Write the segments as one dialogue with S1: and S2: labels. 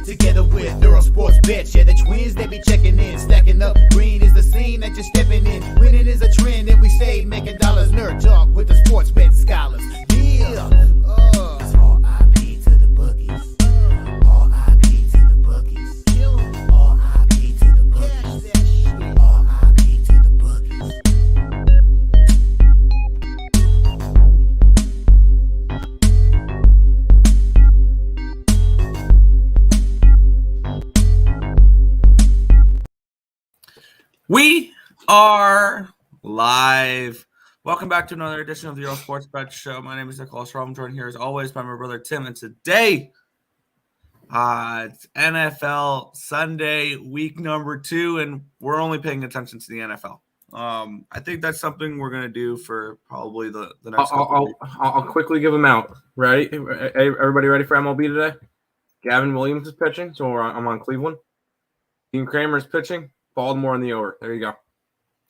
S1: together with Earle Sports Bets. Yeah, the twins, they be checking in, stacking up. Green is the scene that you're stepping in. Winning is a trend, and we stay making dollars. Nerd talk with the sports bet scholars. Yeah, it's R.I.P. to the bookies. R.I.P. to the bookies. R.I.P. to the bookies. R.I.P. to the bookies.
S2: We are live. Welcome back to another edition of the Earle Sports Bet Show. My name is Nicholas Earle. I'm joined here as always by my brother Tim. And today, it's NFL Sunday, week number 2, and we're only paying attention to the NFL. I think that's something we're going to do for probably the next couple of weeks.
S3: I'll quickly give them out. Ready? Everybody ready for MLB today? Gavin Williams is pitching, so I'm on Cleveland. Dean Kramer is pitching. Baltimore in the over. There you go.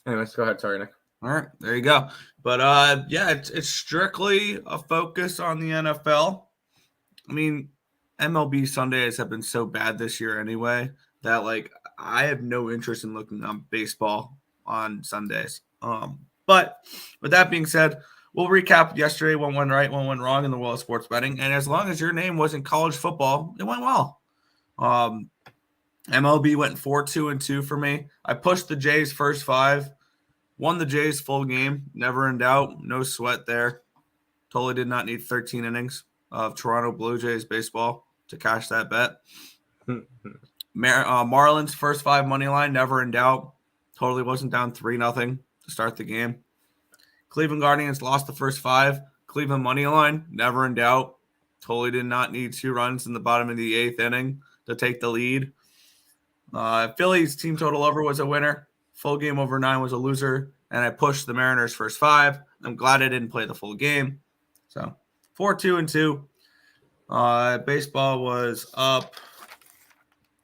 S3: Anyways, go ahead. Sorry, Nick.
S2: All right, there you go. But yeah, it's strictly a focus on the NFL. I mean, MLB Sundays have been so bad this year anyway that I have no interest in looking on baseball on Sundays. But with that being said, we'll recap yesterday. One went right, one went wrong in the world of sports betting. And as long as your name wasn't college football, it went well. MLB went 4-2-2 for me. I pushed the Jays first 5, won the Jays full game, never in doubt, no sweat there. Totally did not need 13 innings of Toronto Blue Jays baseball to cash that bet. Marlins first 5 money line, never in doubt. Totally wasn't down 3-0 to start the game. Cleveland Guardians lost the first 5. Cleveland money line, never in doubt. Totally did not need 2 runs in the bottom of the 8th inning to take the lead. Phillies team total over was a winner. Full game over 9 was a loser. And I pushed the Mariners first 5. I'm glad I didn't play the full game. So 4-2-2. Baseball was up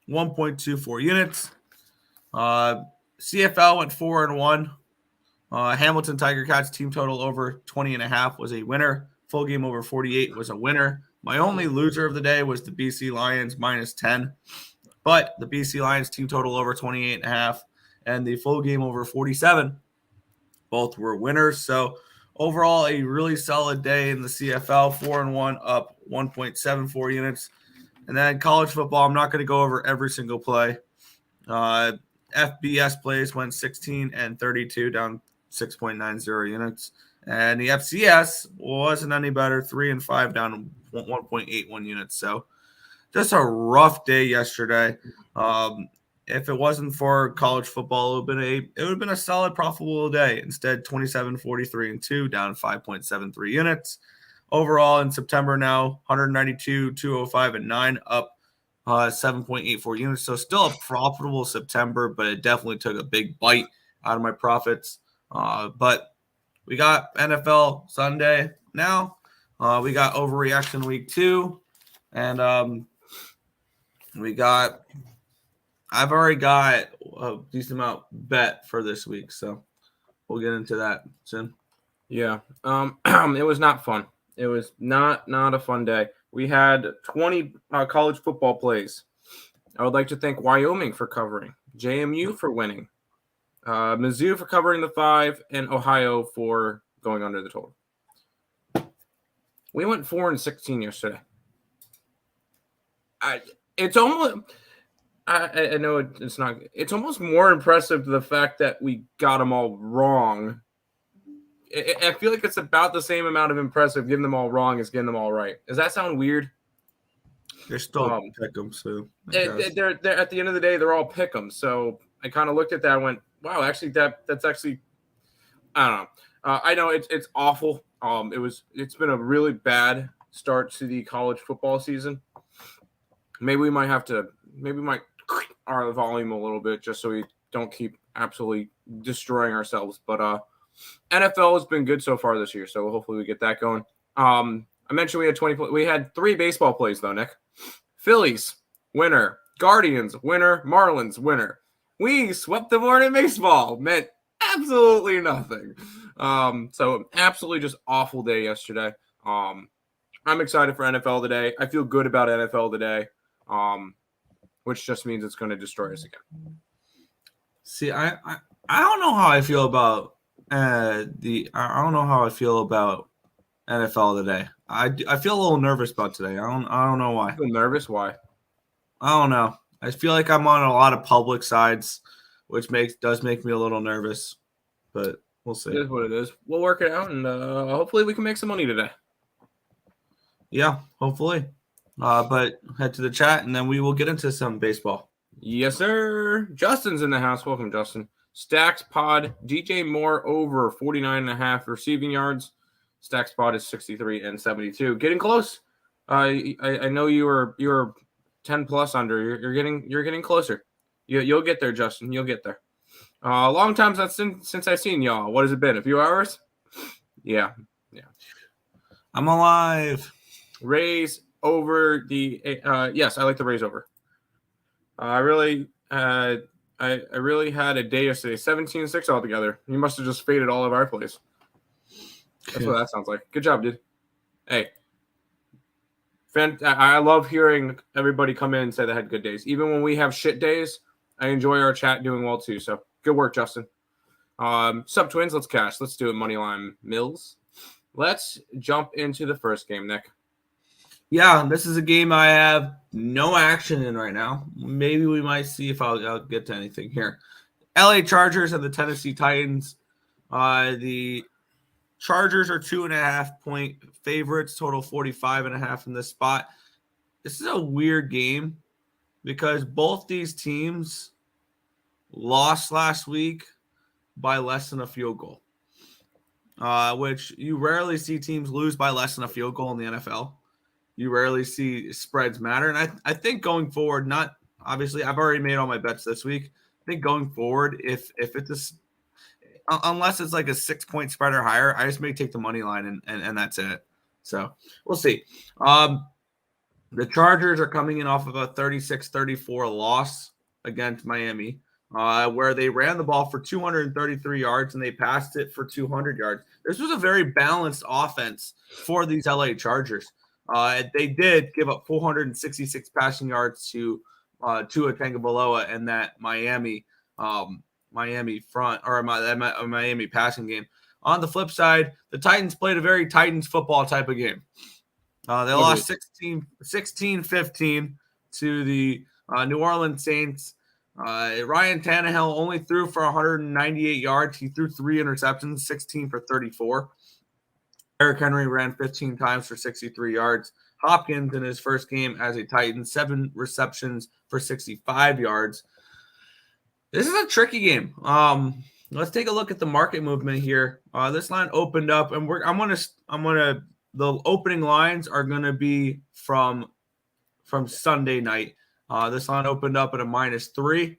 S2: 1.24 units. CFL went 4-1. Hamilton Tiger Cats team total over 20.5 was a winner. Full game over 48 was a winner. My only loser of the day was the BC Lions minus 10. But the BC Lions team total over 28.5 and the full game over 47, both were winners. So overall, a really solid day in the CFL, 4-1, up 1.74 units. And then college football, I'm not going to go over every single play. FBS plays went 16-32, down 6.90 units. And the FCS wasn't any better, 3-5, down 1.81 units. So just a rough day yesterday. If it wasn't for college football, it would have been a solid, profitable day. Instead, 27-43-2, down 5.73 units. Overall, in September now, 192-205-9, up 7.84 units. So still a profitable September, but it definitely took a big bite out of my profits. But we got NFL Sunday now. We got overreaction week 2, and I've already got a decent amount bet for this week, so we'll get into that soon.
S3: Yeah. It was not fun. It was not a fun day. We had 20 college football plays. I would like to thank Wyoming for covering, JMU for winning, Mizzou for covering the 5, and Ohio for going under the total. We went 4-16 yesterday. I know it's not. It's almost more impressive the fact that we got them all wrong. I feel like it's about the same amount of impressive getting them all wrong as getting them all right. Does that sound weird?
S2: They're still pick'em, so
S3: they're at the end of the day, they're all pick'em. So I kind of looked at that and went, "Wow, actually, that's actually." I don't know. I know it's awful. It's been a really bad start to the college football season. Maybe we might our volume a little bit just so we don't keep absolutely destroying ourselves. But NFL has been good so far this year, so hopefully we get that going. I mentioned we had 20. We had 3 baseball plays though, Nick. Phillies winner, Guardians winner, Marlins winner. We swept the board in baseball. Meant absolutely nothing. So absolutely just awful day yesterday. I'm excited for NFL today. I feel good about NFL today. which just means it's going to destroy us again.
S2: See, I don't know how I feel about I don't know how I feel about NFL today. I feel a little nervous about today. I don't know why.
S3: I feel nervous. Why?
S2: I don't know. I feel like I'm on a lot of public sides, which does make me a little nervous. But we'll see.
S3: It is what it is. We'll work it out, and hopefully we can make some money today.
S2: Yeah, hopefully. But head to the chat, and then we will get into some baseball.
S3: Yes, sir. Justin's in the house. Welcome, Justin. Stacks Pod. DJ Moore over 49.5 receiving yards. Stacks Pod is 63 and 72. Getting close. I know you were 10 plus under. You're getting closer. You'll get there, Justin. You'll get there. A long time since I've seen y'all. What has it been? A few hours? Yeah.
S2: I'm alive.
S3: Rays over the yes, I like the Rays over. I really had a day yesterday, 17-6 altogether. You must have just faded all of our plays. That's what that sounds like. Good job, dude. Hey, I love hearing everybody come in and say they had good days. Even when we have shit days, I enjoy our chat doing well too. So good work, Justin. Sub Twins, let's cash. Let's do it. Moneyline Mills. Let's jump into the first game, Nick.
S2: Yeah, this is a game I have no action in right now. Maybe we might see if I'll get to anything here. LA Chargers and the Tennessee Titans. The Chargers are 2.5-point favorites, total 45.5 in this spot. This is a weird game because both these teams lost last week by less than a field goal, which you rarely see teams lose by less than a field goal in the NFL. You rarely see spreads matter. And I think going forward, not obviously, I've already made all my bets this week. I think going forward, if it's unless it's like a 6-point spread or higher, I just may take the money line and that's it. So we'll see. The Chargers are coming in off of a 36-34 loss against Miami, where they ran the ball for 233 yards and they passed it for 200 yards. This was a very balanced offense for these LA Chargers. They did give up 466 passing yards to Tua Tagovailoa in that Miami front or Miami passing game. On the flip side, the Titans played a very Titans football type of game. They lost 16-15 to the New Orleans Saints. Ryan Tannehill only threw for 198 yards. He threw 3 interceptions, 16 for 34. Eric Henry ran 15 times for 63 yards. Hopkins in his first game as a Titan, 7 receptions for 65 yards. This is a tricky game. Let's take a look at the market movement here. This line opened up, and the opening lines are gonna be from Sunday night. This line opened up at a -3,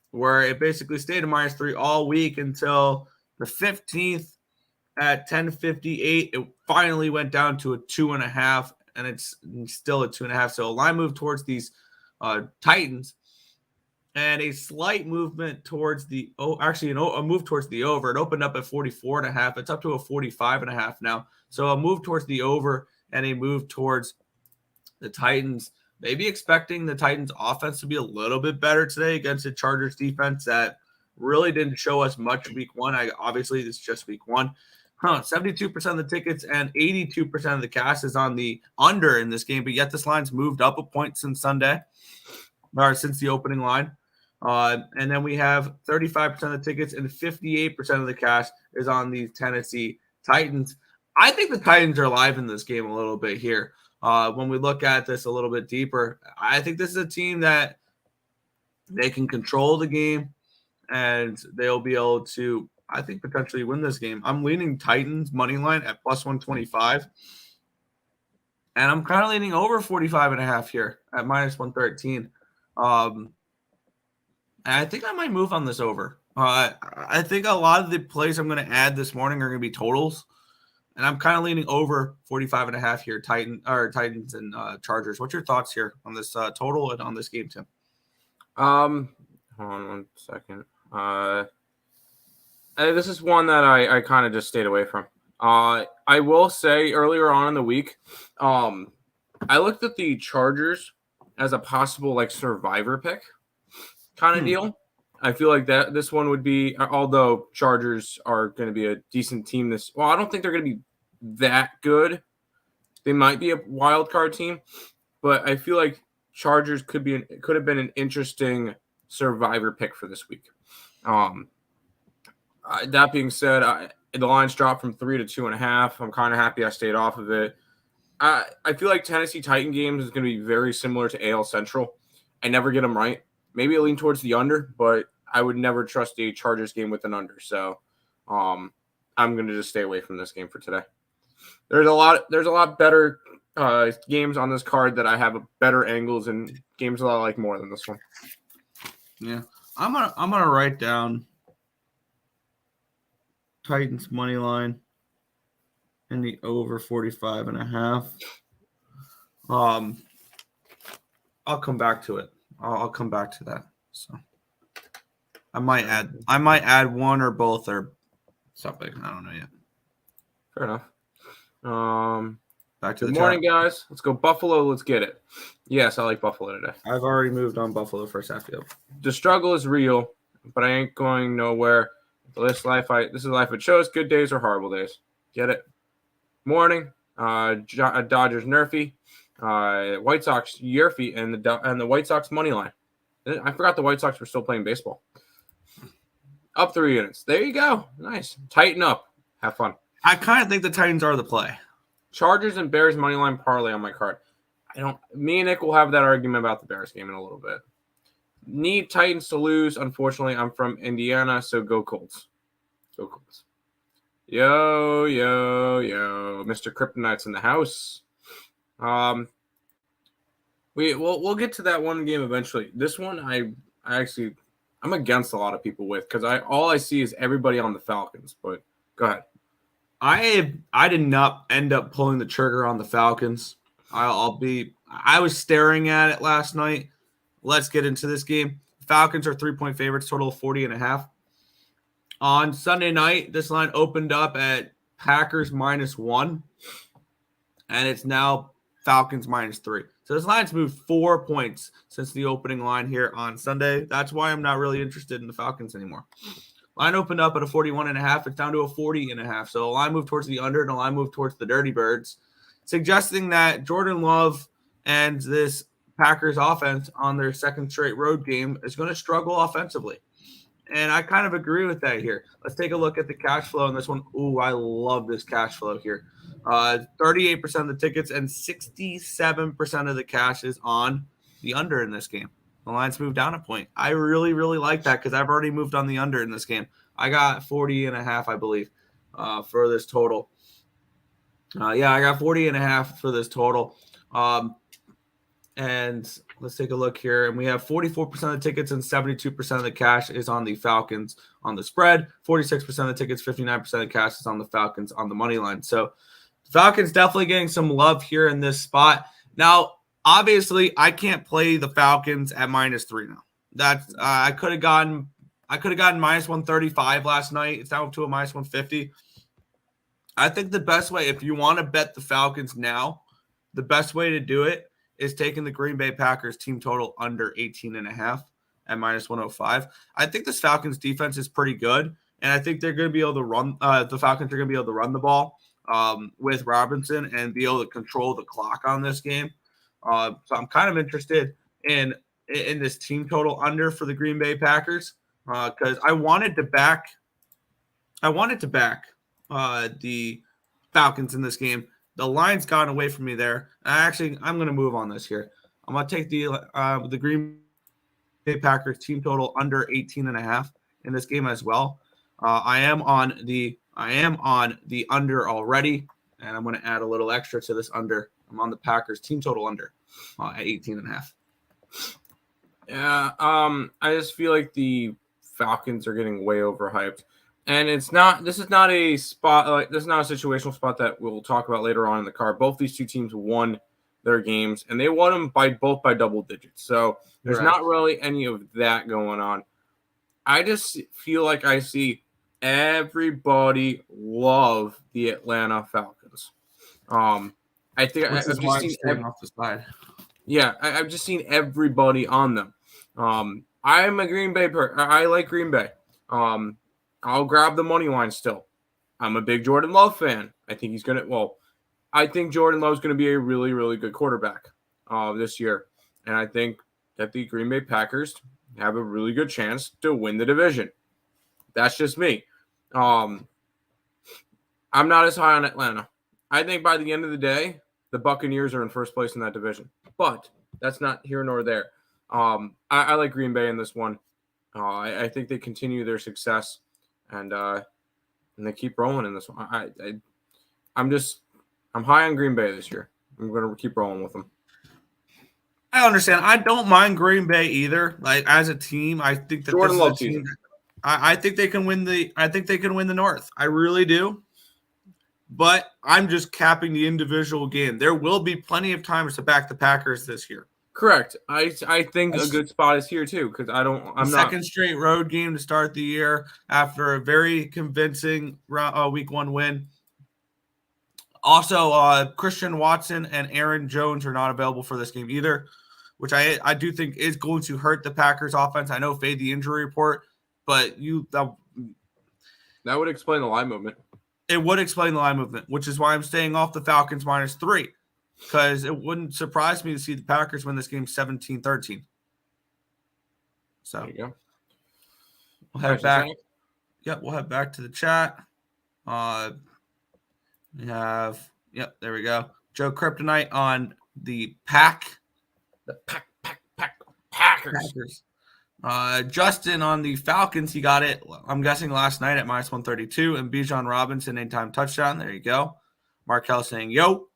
S2: where it basically stayed at -3 all week until the 15th. At 10:58, it finally went down to a 2.5, and it's still a 2.5. So a line move towards these Titans, and a slight movement towards a move towards the over. It opened up at 44.5. It's up to a 45.5 now. So a move towards the over and a move towards the Titans. Maybe expecting the Titans offense to be a little bit better today against the Chargers defense that really didn't show us much week 1. Obviously, this is just week 1. 72% of the tickets and 82% of the cash is on the under in this game, but yet this line's moved up a point since Sunday, or since the opening line. And then we have 35% of the tickets and 58% of the cash is on the Tennessee Titans. I think the Titans are alive in this game a little bit here. When we look at this a little bit deeper, I think this is a team that they can control the game and they'll be able to, I think, potentially win this game. I'm leaning Titans money line at +125. And I'm kind of leaning over 45.5 here at -113. And I think I might move on this over. I think a lot of the plays I'm going to add this morning are going to be totals. And I'm kind of leaning over 45.5 here, Titans and Chargers. What's your thoughts here on this total and on this game, Tim?
S3: Hold on one second. This is one that I kind of just stayed away from. I will say earlier on in the week, I looked at the Chargers as a possible like survivor pick kind of deal. I feel like that this one would be, although Chargers are going to be a decent team I don't think they're going to be that good. They might be a wild card team, but I feel like Chargers could have been an interesting survivor pick for this week. That being said, the line's dropped from 3 to 2.5. I'm kind of happy I stayed off of it. I feel like Tennessee Titan games is going to be very similar to AL Central. I never get them right. Maybe I lean towards the under, but I would never trust a Chargers game with an under. So I'm going to just stay away from this game for today. There's a lot better games on this card that I have better angles and games that I like more than this one.
S2: Yeah, I'm gonna write down Titans money line and the over 45.5. I'll come back to it. I'll come back to that. So I might add one or both or something. I don't know yet.
S3: Fair enough.
S2: Back to the
S3: Good morning,
S2: chat.
S3: guys. Let's go Buffalo. Let's get it. Yes, I like Buffalo today.
S2: I've already moved on Buffalo first half field.
S3: The struggle is real, but I ain't going nowhere. This is life it shows. Good days or horrible days. Get it? Morning. Dodgers nerfy. White Sox yerfy and the White Sox money line. I forgot the White Sox were still playing baseball. Up 3 units. There you go. Nice. Tighten up. Have fun.
S2: I kind of think the Titans are the play.
S3: Chargers and Bears money line parlay on my card. Me and Nick will have that argument about the Bears game in a little bit. Need Titans to lose. Unfortunately, I'm from Indiana, so go Colts. Go Colts. Yo, Mr. Kryptonite's in the house. We'll get to that one game eventually. This one I'm against a lot of people with because all I see is everybody on the Falcons. But go ahead.
S2: I did not end up pulling the trigger on the Falcons. I was staring at it last night. Let's get into this game. Falcons are 3-point favorites, total of 40.5. On Sunday night, this line opened up at Packers -1, and it's now Falcons -3. So this line's moved 4 points since the opening line here on Sunday. That's why I'm not really interested in the Falcons anymore. Line opened up at a 41.5. It's down to a 40.5. So a line moved towards the under and a line moved towards the Dirty Birds, suggesting that Jordan Love and this Packers offense on their second straight road game is going to struggle offensively. And I kind of agree with that here. Let's take a look at the cash flow in this one. Ooh, I love this cash flow here. 38% of the tickets and 67% of the cash is on the under in this game. The line's moved down a point. I really, really like that because I've already moved on the under in this game. I got 40.5, I believe, for this total. I got 40.5 for this total. And let's take a look here. And we have 44% of the tickets and 72% of the cash is on the Falcons on the spread. 46% of the tickets, 59% of the cash is on the Falcons on the money line. So Falcons definitely getting some love here in this spot. Now, obviously, I can't play the Falcons at -3 now. That's I could have gotten -135 last night. It's down to a -150. I think the best way, if you want to bet the Falcons now, the best way to do it is taking the Green Bay Packers team total under 18.5 at -105. I think this Falcons defense is pretty good, and I think they're going to be able to run. The Falcons are going to be able to run the ball with Robinson and be able to control the clock on this game. So I'm kind of interested in this team total under for the Green Bay Packers because I wanted to back the Falcons in this game. The line's gone away from me there. I'm going to move on this here. I'm going to take the Green Bay Packers team total under 18.5 in this game as well. I am on the under already, and I'm going to add a little extra to this under. I'm on the Packers team total under at 18.5.
S3: Yeah, I just feel like the Falcons are getting way overhyped. And this is not a situational spot that we'll talk about later on in the card. Both these two teams won their games, and they won them by double digits. So there's not really any of that going on. I just feel like I see everybody love the Atlanta Falcons. I think I've just seen
S2: off the side.
S3: Yeah, I've just seen everybody on them. I'm a Green Bay I like Green Bay. I'll grab the money line still. I'm a big Jordan Love fan. I think he's gonna. Well, I think Jordan Love's going to be a really, really good quarterback this year, and I think that the Green Bay Packers have a really good chance to win the division. That's just me. I'm not as high on Atlanta. I think by the end of the day, the Buccaneers are in first place in that division, but that's not here nor there. I like Green Bay in this one. I think they continue their success, and they keep rolling in this one. I'm high on Green Bay this year. I'm going to keep rolling with them.
S2: I understand. I don't mind Green Bay either. Like as a team, I think that
S3: Jordan
S2: this
S3: Love
S2: is a team.
S3: season.
S2: I think they can win the. I think they can win the North. I really do. But I'm just capping the individual game. There will be plenty of times to back the Packers this year.
S3: Correct. I think a good spot is here too because
S2: Second straight road game to start the year after a very convincing week 1 win. Also, Christian Watson and Aaron Jones are not available for this game either, which I do think is going to hurt the Packers offense. I know fade the injury report, but
S3: that would explain the line movement.
S2: It would explain the line movement, which is why I'm staying off the Falcons -3, because it wouldn't surprise me to see the Packers win this game 17-13. So
S3: there you go.
S2: We'll head back. Yep, we'll head back to the chat. We have, there we go. Joe Kryptonite on the Packers. Justin on the Falcons. He got it, I'm guessing, last night at -132. And Bijan Robinson, anytime touchdown. There you go. Markel saying, yo.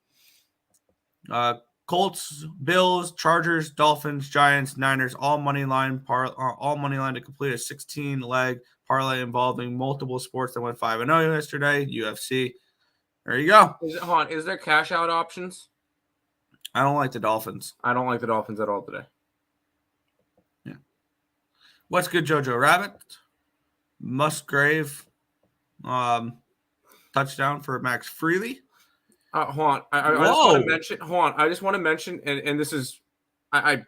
S2: Colts, Bills, Chargers, Dolphins, Giants, Niners, all money line to complete a 16-leg parlay involving multiple sports that went 5-0 yesterday. UFC. There you go.
S3: Is there cash out options?
S2: I don't like the Dolphins.
S3: I don't like the Dolphins at all today.
S2: Yeah. What's good, Jojo Rabbit? Musgrave. Touchdown for Max Freely.
S3: Hold on. I just want to mention. Hold on. I just want to mention, and this is, I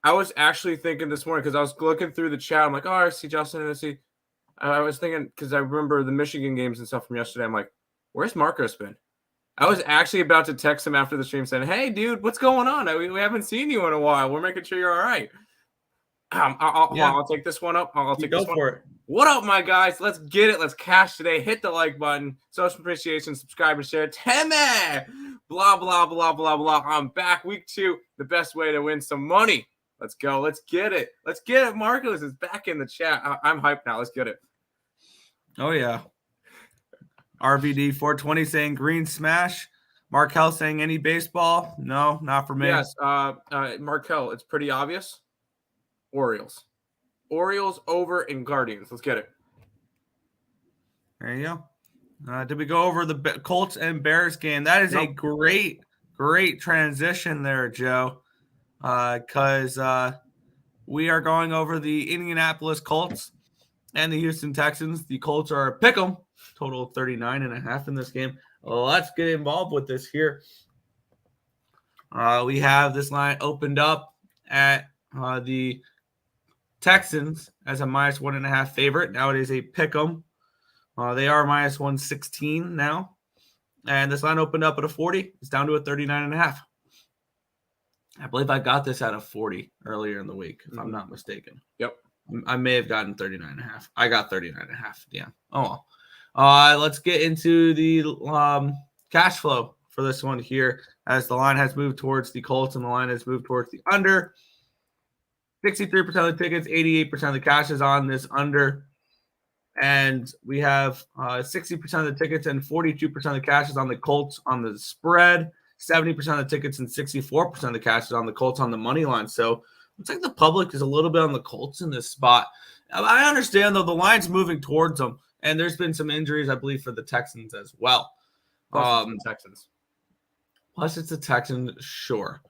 S3: was actually thinking this morning because I was looking through the chat. I'm like, oh, I see Justin and I see. I was thinking because I remember the Michigan games and stuff from yesterday. I'm like, where's Marcos been? I was actually about to text him after the stream saying, hey, dude, what's going on? We haven't seen you in a while. We're making sure you're all right. I'll take this one up. I'll take this one. For it. What up, my guys? Let's get it. Let's cash today. Hit the like button. Social appreciation, subscribe, and share. Timmy! Blah, blah, blah, blah, blah. I'm back. Week 2. The best way to win some money. Let's go. Let's get it. Let's get it. Marcos is back in the chat. I'm hyped now. Let's get it.
S2: Oh, yeah. RVD 420 saying green smash. Markel saying any baseball? No, not for me.
S3: Yes, Markel, it's pretty obvious. Orioles over in Guardians. Let's get it.
S2: There you go. Did we go over the Colts and Bears game? That is a great transition there, Joe. Because we are going over the Indianapolis Colts and the Houston Texans. The Colts are a pick 'em. Total of 39.5 in this game. Let's get involved with this here. We have this line opened up at the Texans as a -1.5 favorite. Now it is a pick 'em. They are -116 now. And this line opened up at a 40. It's down to a 39.5. I believe I got this at a 40 earlier in the week, if I'm not mistaken.
S3: Yep.
S2: I may have gotten 39.5. I got 39.5. Yeah. Oh, well. Let's get into the cash flow for this one here, as the line has moved towards the Colts and the line has moved towards the under. 63% of the tickets, 88% of the cash is on this under. And we have 60% of the tickets and 42% of the cash is on the Colts on the spread. 70% of the tickets and 64% of the cash is on the Colts on the money line. So looks like the public is a little bit on the Colts in this spot. I understand, though, the line's moving towards them. And there's been some injuries, I believe, for the Texans as well.
S3: Texans.
S2: Plus, it's the Texans, sure.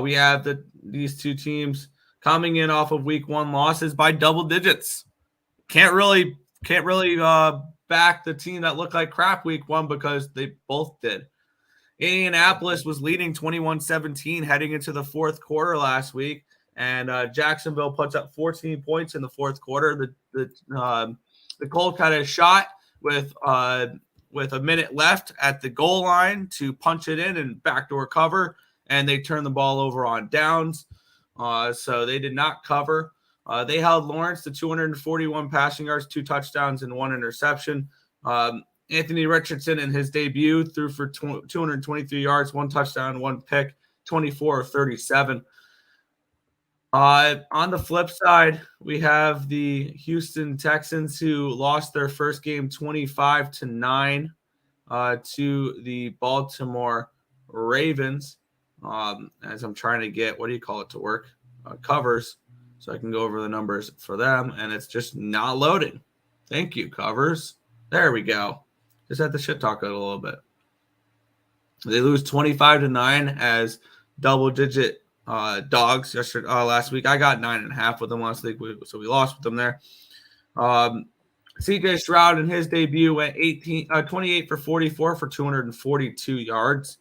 S2: We have these two teams coming in off of week 1 losses by double digits. Can't really back the team that looked like crap week 1 because they both did. Indianapolis was leading 21-17 heading into the fourth quarter last week, and Jacksonville puts up 14 points in the fourth quarter. The Colts had a shot with a minute left at the goal line to punch it in and backdoor cover, and they turned the ball over on downs. So they did not cover. They held Lawrence to 241 passing yards, 2 touchdowns, and 1 interception. Anthony Richardson in his debut threw for 223 yards, 1 touchdown, 1 pick, 24 of 37. On the flip side, we have the Houston Texans who lost their first game 25-9 to the Baltimore Ravens. As I'm trying to get, to work, covers, so I can go over the numbers for them, and it's just not loading. Thank you, covers. There we go. Just had to shit talk it a little bit. They lose 25-9 as double-digit dogs last week. I got 9.5 with them last week, so we lost with them there. CJ Stroud in his debut went 28 for 44 for 242 yards.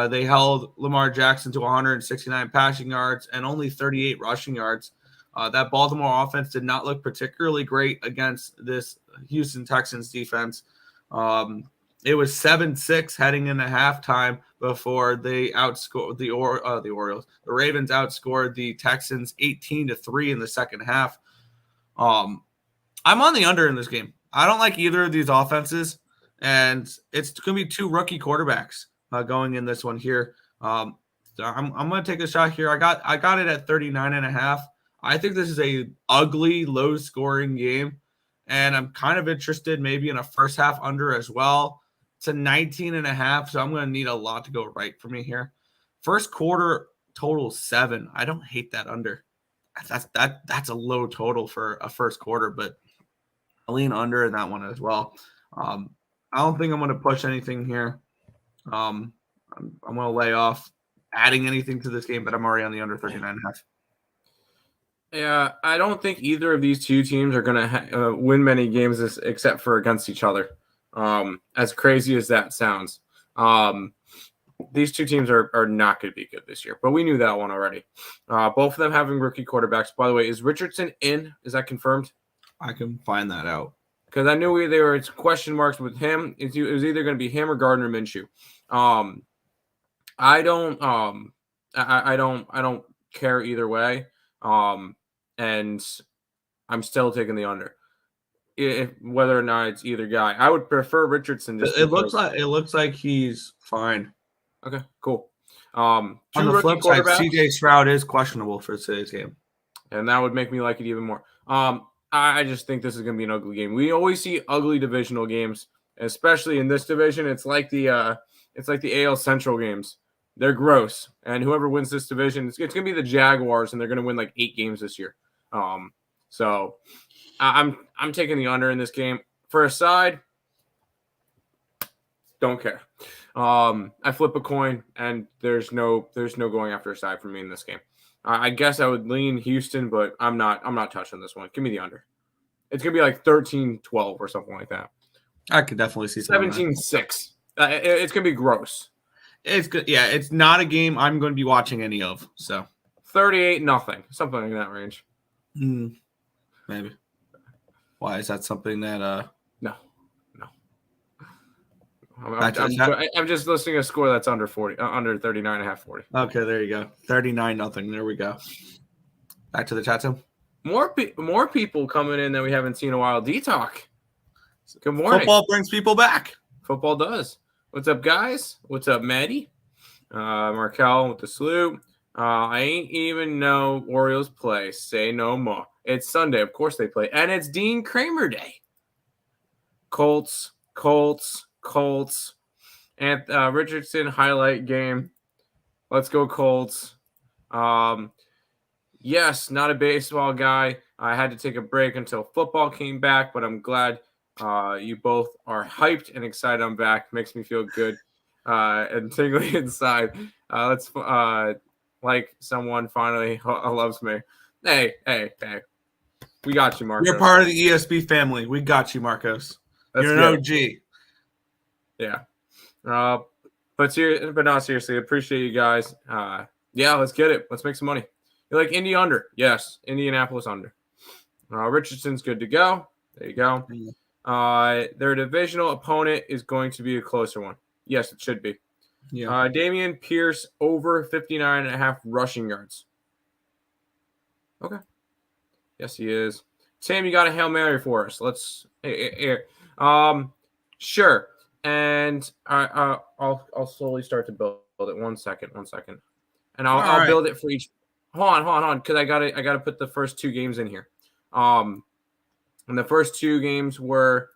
S2: They held Lamar Jackson to 169 passing yards and only 38 rushing yards. That Baltimore offense did not look particularly great against this Houston Texans defense. It was 7-6 heading into halftime before they outscored the Orioles. The Ravens outscored the Texans 18-3 in the second half. I'm on the under in this game. I don't like either of these offenses, and it's going to be 2 rookie quarterbacks going in this one here. I'm going to take a shot here. I got it at 39.5. I think this is a ugly, low-scoring game, and I'm kind of interested maybe in a first half under as well. It's a 19.5, so I'm going to need a lot to go right for me here. First quarter total 7. I don't hate that under. That's a low total for a first quarter, but I lean under in that one as well. I don't think I'm going to push anything here. I'm going to lay off adding anything to this game, but I'm already on the under 39.5.
S3: Yeah, I don't think either of these two teams are going to win many games except for against each other. As crazy as that sounds, these two teams are not going to be good this year, but we knew that one already. Both of them having rookie quarterbacks. By the way, is Richardson in? Is that confirmed?
S2: I can find that out
S3: because I knew there were question marks with him. It was either going to be him or Gardner Minshew. I don't care either way. And I'm still taking the under. Whether or not it's either guy, I would prefer Richardson.
S2: It looks like he's fine.
S3: Okay, cool.
S2: On the flip side, CJ Stroud is questionable for today's game,
S3: and that would make me like it even more. I just think this is going to be an ugly game. We always see ugly divisional games, especially in this division. It's like the AL Central games. They're gross, and whoever wins this division, it's going to be the Jaguars, and they're going to win like 8 games this year. So I'm taking the under in this game. For a side, don't care. I flip a coin, and there's no going after a side for me in this game. I guess I would lean Houston, but I'm not touching this one. Give me the under. It's gonna be like 13-12 or something like that.
S2: I could definitely see
S3: 17-6. It's gonna be gross.
S2: It's good. Yeah, it's not a game I'm going to be watching any of. So
S3: 38-0, something in that range.
S2: Maybe. Why is that something that?
S3: No. I'm just listing a score that's under 40, under 39.5, 40.
S2: Okay, there you go. 39-0. There we go. Back to the chat room.
S3: More people coming in that we haven't seen in a while. D-Talk. Good morning.
S2: Football brings people back.
S3: Football does. What's up, guys? What's up, Maddie? Markel with the salute. I ain't even know Orioles play. Say no more. It's Sunday. Of course they play. And it's Dean Kramer Day. Colts. And Richardson highlight game. Let's go Colts. Yes, not a baseball guy. I had to take a break until football came back, but I'm glad you both are hyped and excited I'm back. Makes me feel good and tingly inside. Let's like someone finally loves me. Hey. We got you, Marcos.
S2: You're part of the ESB family. We got you, Marcos. You're an OG.
S3: Yeah. But not seriously, appreciate you guys. Yeah, let's get it. Let's make some money. You like Indy under? Yes, Indianapolis under. Richardson's good to go. There you go. Their divisional opponent is going to be a closer one. Yes, it should be.
S2: Yeah.
S3: Damian Pierce over 59.5 rushing yards. Okay. Yes, he is. Sam, you got a Hail Mary for us. Let's here. Sure. And I'll slowly start to build it. One second. And I'll build it for each. Hold on, because I gotta put the first two games in here. And the first two games were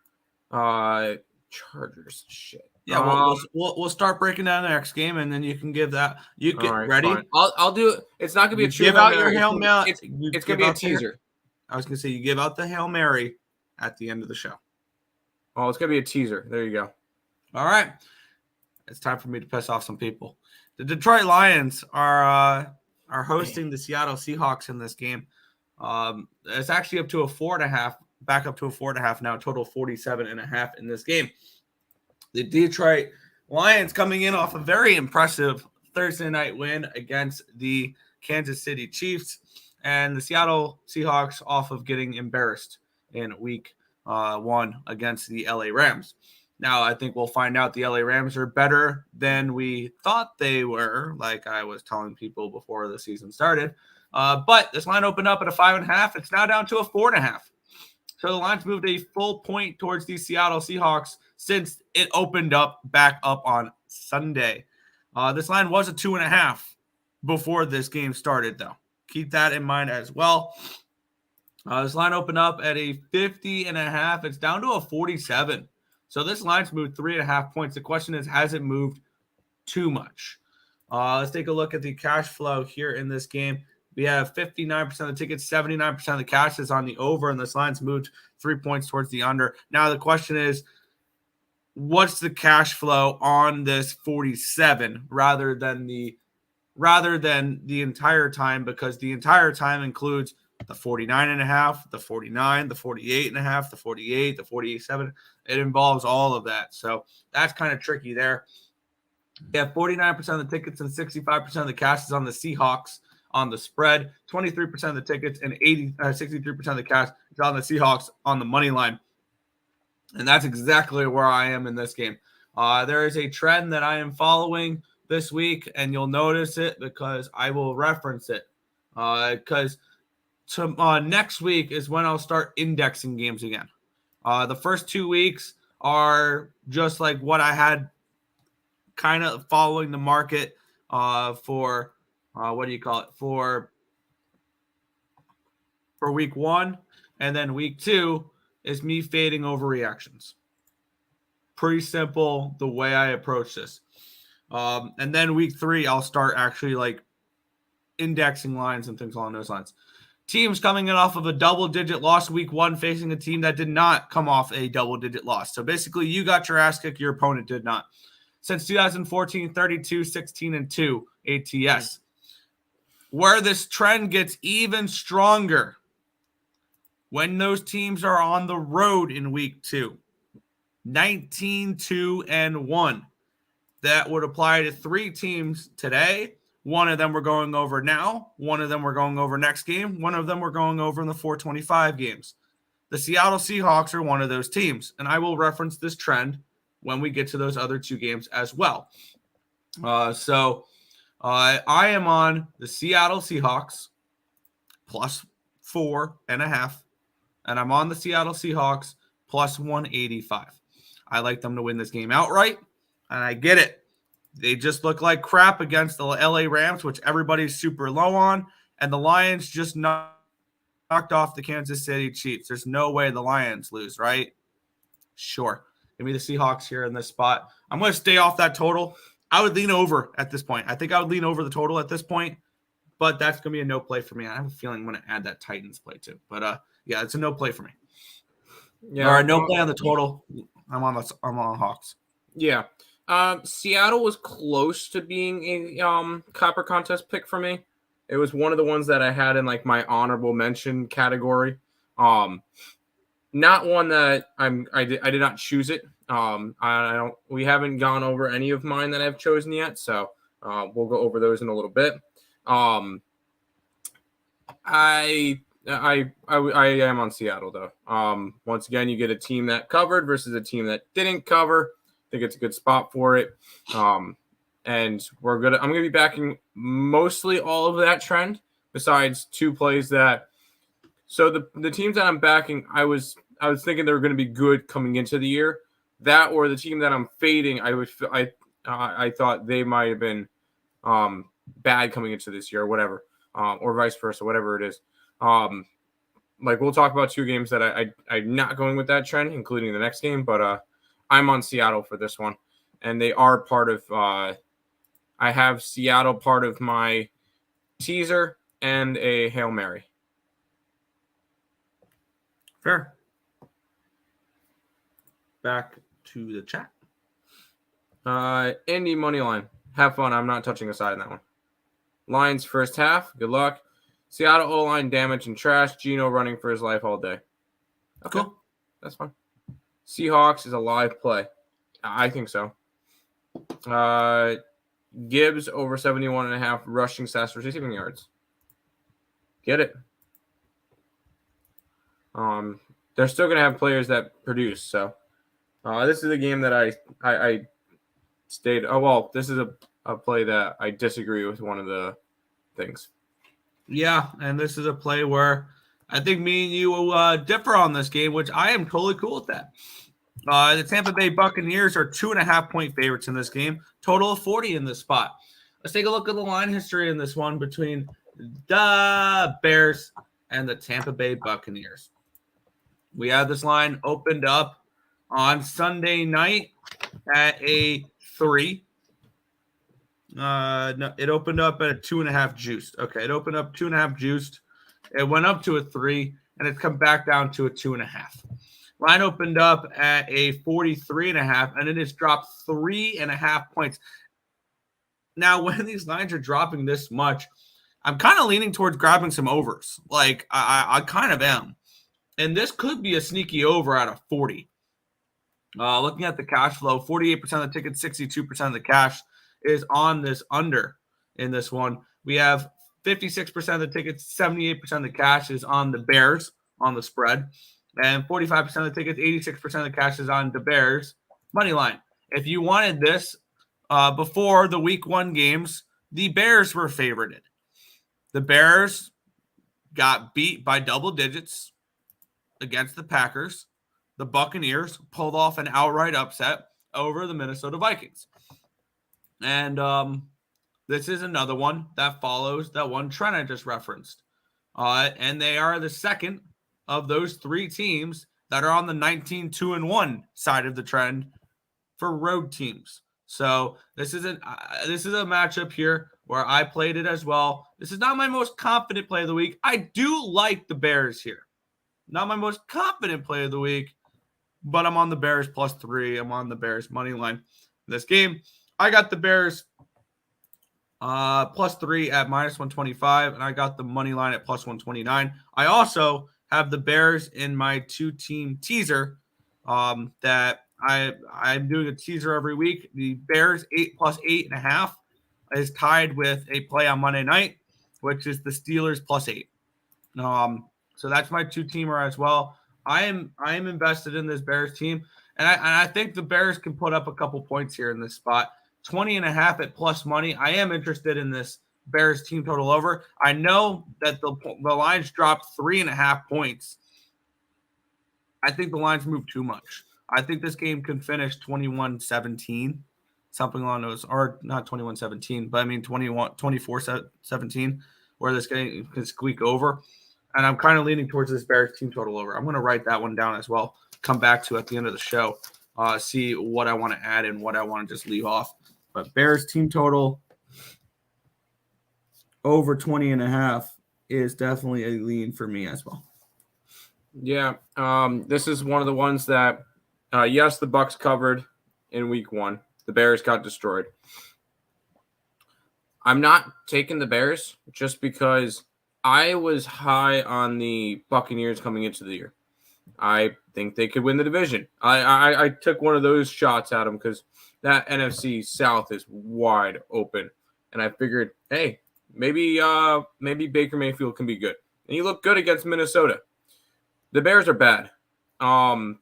S3: Chargers. Shit.
S2: Yeah, we'll start breaking down the next game, and then you can give that. You get ready.
S3: Fine. I'll do it. It's not gonna be a true
S2: give
S3: Hail
S2: out
S3: Mary.
S2: your Hail Mary.
S3: It's gonna be a teaser.
S2: I was gonna say you give out the Hail Mary at the end of the show.
S3: Oh, it's gonna be a teaser. There you go.
S2: All right, it's time for me to piss off some people. The Detroit Lions are hosting the Seattle Seahawks in this game. It's actually up to a 4.5, back up to a 4.5 now. Total 47.5 in this game. The Detroit Lions coming in off a very impressive Thursday night win against the Kansas City Chiefs, and the Seattle Seahawks off of getting embarrassed in week 1 against the LA Rams. Now, I think we'll find out the LA Rams are better than we thought they were, like I was telling people before the season started. But this line opened up at a 5.5. It's now down to a 4.5. So the line's moved a full point towards the Seattle Seahawks since it opened up back up on Sunday. This line was a 2.5 before this game started, though. Keep that in mind as well. This line opened up at a 50.5. It's down to a 47. So this line's moved 3.5 points. The question is, has it moved too much? Let's take a look at the cash flow here in this game. We have 59% of the tickets, 79% of the cash is on the over, and this line's moved 3 points towards the under. Now the question is, what's the cash flow on this 47 rather than the entire time, because the entire time includes the 49.5, the 49, the 48.5, the 48, the 48.7. It involves all of that. So that's kind of tricky there. Yeah, 49% of the tickets and 65% of the cash is on the Seahawks on the spread. 23% of the tickets and 63% of the cash is on the Seahawks on the money line. And that's exactly where I am in this game. There is a trend that I am following this week, and you'll notice it because I will reference it. Because next week is when I'll start indexing games again. The first 2 weeks are just like what I had kind of following the market for week 1, and then week 2 is me fading overreactions. Pretty simple the way I approach this. And then week 3, I'll start actually like indexing lines and things along those lines. Teams coming in off of a double-digit loss week 1 facing a team that did not come off a double-digit loss. So basically, you got your ass kicked, your opponent did not. Since 2014, 32, 16-2 ATS. Where this trend gets even stronger when those teams are on the road in week 2. 19-2-1. That would apply to 3 teams today. One of them we're going over now. One of them we're going over next game. One of them we're going over in the 425 games. The Seattle Seahawks are one of those teams, and I will reference this trend when we get to those other 2 games as well. So I am on the Seattle Seahawks plus 4.5, and I'm on the Seattle Seahawks plus 185. I like them to win this game outright, and I get it. They just look like crap against the LA Rams, which everybody's super low on, and the Lions just knocked off the Kansas City Chiefs. There's no way the Lions lose, right? Sure. Give me the Seahawks here in this spot. I'm going to stay off that total. I would lean over at this point. I think I would lean over the total at this point, but that's going to be a no play for me. I have a feeling I'm going to add that Titans play too. But yeah, it's a no play for me. Yeah, or a no play on the total. I'm on Hawks.
S3: Yeah. Seattle was close to being a Copper contest pick for me. It was one of the ones that I had in like my honorable mention category. Not one that I did not choose it. I don't. We haven't gone over any of mine that I've chosen yet, so we'll go over those in a little bit. I am on Seattle though. Once again, you get a team that covered versus a team that didn't cover. I think it's a good spot for it. And I'm gonna be backing mostly all of that trend, besides two plays that. So the teams that I'm backing, I was thinking they were going to be good coming into the year. That or the team that I'm fading, I thought they might have been bad coming into this year, or whatever, or vice versa, whatever it is. Like we'll talk about two games that I'm not going with that trend, including the next game, but I'm on Seattle for this one, and they are part of. I have Seattle part of my teaser and a Hail Mary.
S2: Fair. Back to the chat.
S3: Indy money line. Have fun. I'm not touching a side in that one. Lions first half. Good luck. Seattle O-line damage and trash. Geno running for his life all day. Okay. Cool. That's fine. Seahawks is a live play. I think so. Gibbs over 71.5 rushing stats, receiving yards. Get it. They're still going to have players that produce. So this is a game that I stayed. Oh, well, this is a play that I disagree with one of the things.
S2: Yeah, and this is a play where I think me and you will differ on this game, which I am totally cool with that. The Tampa Bay Buccaneers are 2.5-point favorites in this game. Total of 40 in this spot. Let's take a look at the line history in this one between the Bears and the Tampa Bay Buccaneers. We have this line opened up on Sunday night at a 3. No, it opened up at a 2.5 juiced. Okay, it opened up 2.5 juiced. It went up to a 3, and it's come back down to a 2.5. Line opened up at a 43.5, and it has dropped 3.5 points. Now, when these lines are dropping this much, I'm kind of leaning towards grabbing some overs. Like, I kind of am. And this could be a sneaky over at a 40. Looking at the cash flow, 48% of the tickets, 62% of the cash is on this under in this one. We have 56% of the tickets, 78% of the cash is on the Bears on the spread. And 45% of the tickets, 86% of the cash is on the Bears money line. If you wanted this before the week 1 games, the Bears were favorited. The Bears got beat by double digits against the Packers. The Buccaneers pulled off an outright upset over the Minnesota Vikings. And this is another one that follows that one trend I just referenced. And they are the second of those 3 teams that are on the 19-2-1 side of the trend for road teams. So this is a matchup here where I played it as well. This is not my most confident play of the week. I do like the Bears here. Not my most confident play of the week, but I'm on the Bears +3. I'm on the Bears money line in this game. I got the Bears +3 at -125, and I got the money line at +129. I also have the Bears in my 2-team teaser that I'm doing a teaser every week. The Bears 8 + 8.5 is tied with a play on Monday night, which is the Steelers +8. So that's my 2-teamer as well. I am invested in this Bears team, and I think the Bears can put up a couple points here in this spot. 20.5 at plus money. I am interested in this Bears team total over. I know that the lines dropped 3.5 points. I think the lines moved too much. I think this game can finish 21-17, something along those, or not 21-17, but I mean 24-17, where this game can squeak over. And I'm kind of leaning towards this Bears team total over. I'm going to write that one down as well. Come back to at the end of the show, see what I want to add and what I want to just leave off. But Bears team total over 20.5 is definitely a lean for me as well.
S3: Yeah, this is one of the ones that, yes, the Bucs covered in week 1. The Bears got destroyed. I'm not taking the Bears just because I was high on the Buccaneers coming into the year. I think they could win the division. I took one of those shots at them because that NFC South is wide open, and I figured, hey, maybe Baker Mayfield can be good, and he looked good against Minnesota. The Bears are bad. I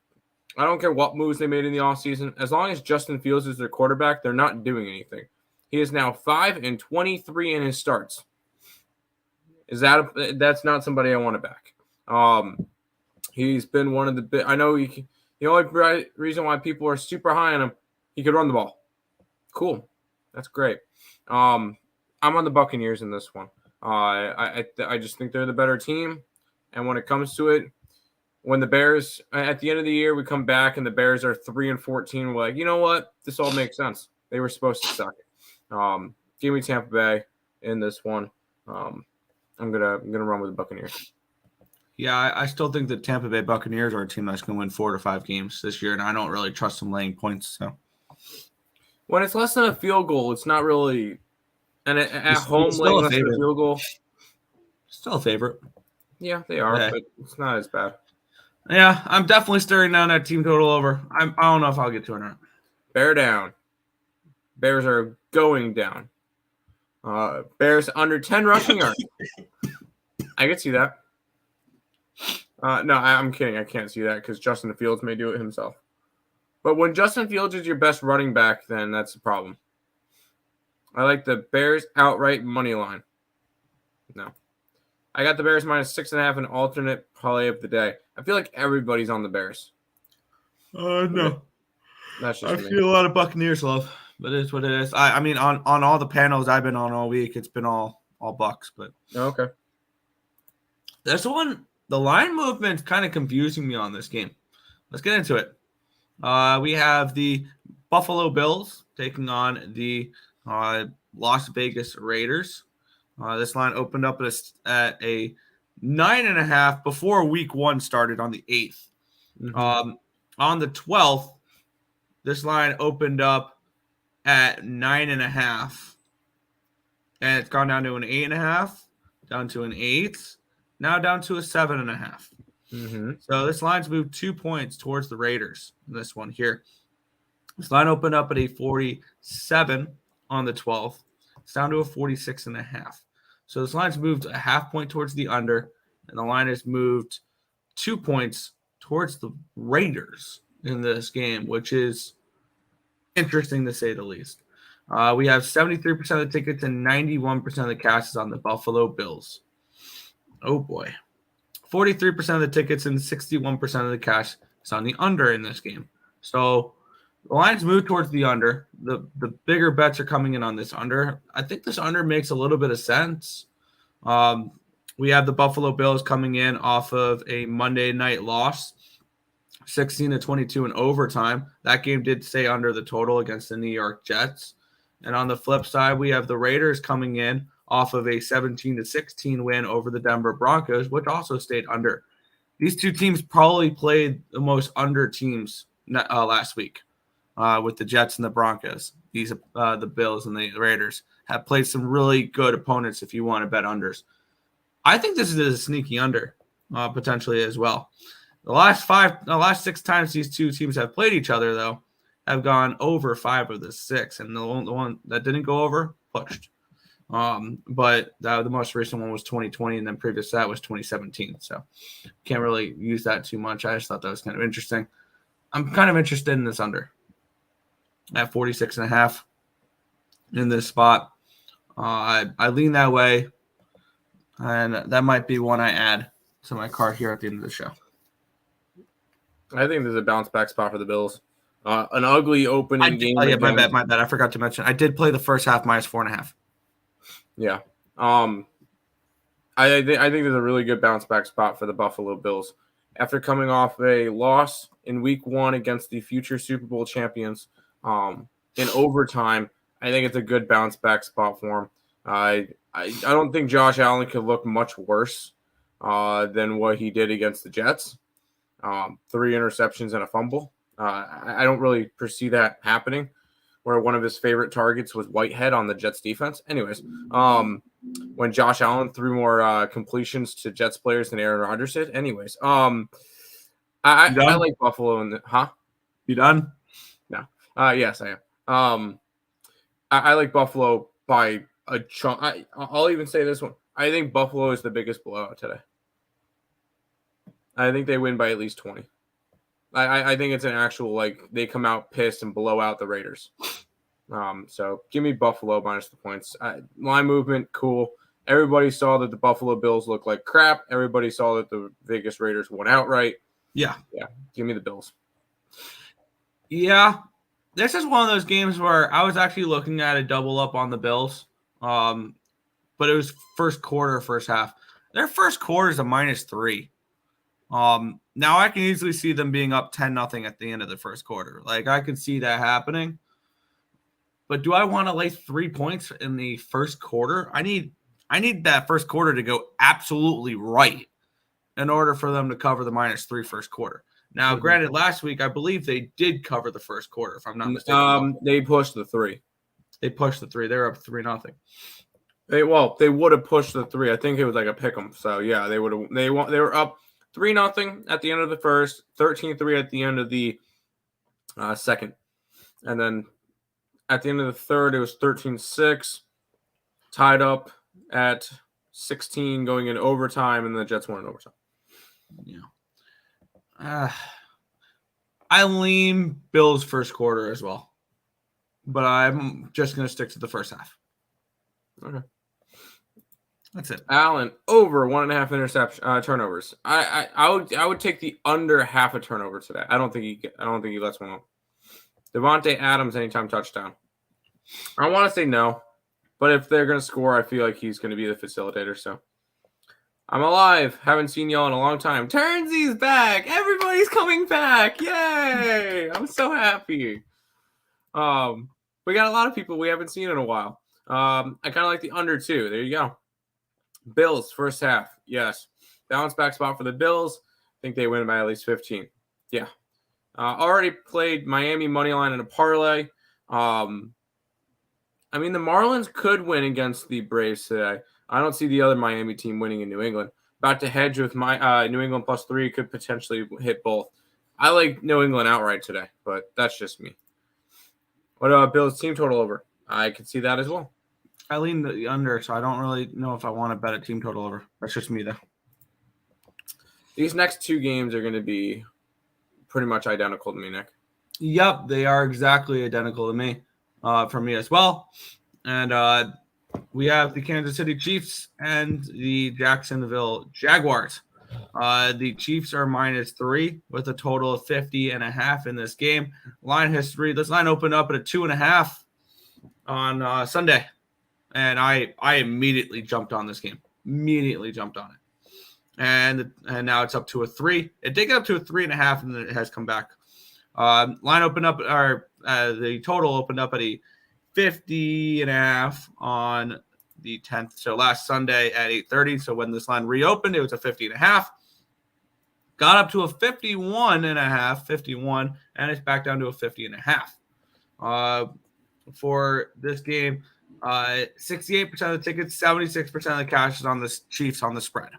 S3: don't care what moves they made in the offseason. As long as Justin Fields is their quarterback, they're not doing anything. He is now 5-23 in his starts. That's not somebody I want to back. He's been one of the I know the only reason why people are super high on him, he could run the ball. Cool. That's great. I'm on the Buccaneers in this one. I just think they're the better team. And when it comes to it, when the Bears at the end of the year we come back and the Bears are 3-14, we're like, you know what? This all makes sense. They were supposed to suck. Give me Tampa Bay in this one. I'm gonna run with the Buccaneers.
S2: Yeah, I still think the Tampa Bay Buccaneers are a team that's going to win 4 to 5 games this year, and I don't really trust them laying points. So
S3: when it's less than a field goal, it's not really. And at home,
S2: still
S3: laying
S2: a
S3: less than a
S2: favorite.
S3: field goal.
S2: Still a favorite.
S3: Yeah, they are,
S2: Okay.
S3: but it's not as bad.
S2: Yeah, I'm definitely staring down that team total over. I don't know if I'll get to it or not.
S3: Bear down. Bears are going down. Bears under 10 rushing yards. I can see that. No, I'm kidding. I can't see that because Justin Fields may do it himself. But when Justin Fields is your best running back, then that's a problem. I like the Bears outright money line. No. I got the Bears minus 6.5 an alternate parlay of the day. I feel like everybody's on the Bears.
S2: No.
S3: That's just
S2: I
S3: me.
S2: feel a lot of Buccaneers love, but it's what it is. I mean, on all the panels I've been on all week, it's been all Bucks. But
S3: Okay.
S2: this one, the line movement's kind of confusing me on this game. Let's get into it. We have the Buffalo Bills taking on the Las Vegas Raiders. This line opened up at a 9.5 before week 1 started on the 8th.
S3: Mm-hmm.
S2: On the 12th, this line opened up at 9.5. And it's gone down to an 8.5, down to an 8, now down to a 7.5.
S3: Mm-hmm.
S2: So this line's moved 2 points towards the Raiders in this one here. This line opened up at a 47 on the 12th. It's down to a 46.5. So this line's moved a half point towards the under, and the line has moved 2 points towards the Raiders in this game, which is interesting to say the least. We have 73% of the tickets and 91% of the cash is on the Buffalo Bills. Oh boy. 43% of the tickets and 61% of the cash is on the under in this game. So the lines move towards the under. The bigger bets are coming in on this under. I think this under makes a little bit of sense. We have the Buffalo Bills coming in off of a Monday night loss, 16-22 in overtime. That game did stay under the total against the New York Jets. And on the flip side, we have the Raiders coming in off of a 17-16 win over the Denver Broncos, which also stayed under. These two teams probably played the most under teams last week. With the Jets and the Broncos. These the Bills and the Raiders have played some really good opponents if you want to bet unders. I think this is a sneaky under potentially as well. The last 6 times these two teams have played each other, though, have gone over 5 of the 6, and the one that didn't go over pushed. But the most recent one was 2020, and then previous to that was 2017. So can't really use that too much. I just thought that was kind of interesting. I'm kind of interested in this under at 46.5 in this spot. I lean that way, and that might be one I add to my card here at the end of the show.
S3: I think there's a bounce back spot for the Bills. An ugly opening game.
S2: Oh, yeah, my bad. I forgot to mention. I did play the first half minus 4.5.
S3: Yeah. I think there's a really good bounce back spot for the Buffalo Bills. After coming off a loss in week 1 against the future Super Bowl champions in overtime, I think it's a good bounce back spot for him. I don't think Josh Allen could look much worse than what he did against the Jets. 3 interceptions and a fumble. I don't really foresee that happening, where one of his favorite targets was Whitehead on the Jets defense. Anyways, when Josh Allen threw more completions to Jets players than Aaron Rodgers did. Anyways, I like Buffalo in the
S2: You done?
S3: No. Yes, I am. I like Buffalo by a chunk. I'll even say this one. I think Buffalo is the biggest blowout today. I think they win by at least 20. I think it's an actual, like, they come out pissed and blow out the Raiders. So give me Buffalo minus the points. Line movement, cool. Everybody saw that the Buffalo Bills look like crap. Everybody saw that the Vegas Raiders won outright.
S2: Yeah.
S3: Give me the Bills.
S2: Yeah. This is one of those games where I was actually looking at a double up on the Bills. But it was first quarter, first half. Their first quarter is a -3. Now I can easily see them being up 10-0 at the end of the first quarter. Like, I could see that happening. But do I want to lay 3 points in the first quarter? I need that first quarter to go absolutely right in order for them to cover the -3 first quarter. Now, granted, last week I believe they did cover the first quarter, if I'm not mistaken.
S3: They pushed the 3.
S2: They pushed the 3. They were up 3-0.
S3: They would have pushed the 3. I think it was like a pick 'em. So yeah, they would have. They were up 3-0 at the end of the first, 13-3 at the end of the second, and then at the end of the third, it was 13-6, tied up at 16 going in overtime, and the Jets won in overtime.
S2: Yeah. I lean Bills first quarter as well, but I'm just going to stick to the first half.
S3: Okay.
S2: That's it.
S3: Allen over 1.5 turnovers. I would take the under half a turnover today. I don't think he lets one up. Devontae Adams anytime touchdown. I want to say no, but if they're going to score, I feel like he's going to be the facilitator. So I'm alive. Haven't seen y'all in a long time. Turnsy's back. Everybody's coming back. Yay! I'm so happy. We got a lot of people we haven't seen in a while. I kind of like the under too. There you go. Bills first half. Yes. Bounce back spot for the Bills. I think they win by at least 15. Yeah. Already played Miami money line in a parlay. I mean, the Marlins could win against the Braves today. I don't see the other Miami team winning in New England. About to hedge with my New England +3, could potentially hit both. I like New England outright today, but that's just me. What about Bills team total over? I can see that as well.
S2: I lean the under, so I don't really know if I want to bet a team total over. That's just me, though.
S3: These next 2 games are going to be pretty much identical to me, Nick.
S2: Yep, they are exactly identical to me, for me as well. And we have the Kansas City Chiefs and the Jacksonville Jaguars. The Chiefs are -3 with a total of 50.5 in this game. Line history, this line opened up at a 2.5 on Sunday. And I immediately jumped on this game. Immediately jumped on it. And now it's up to a 3. It did get up to a 3.5, and then it has come back. Line opened up, or the total opened up at a 50.5 on the 10th. So last Sunday at 8:30. So when this line reopened, it was a 50.5. Got up to a 51.5, and it's back down to a 50.5. For this game, 68% of the tickets, 76% of the cash is on the Chiefs on the spread.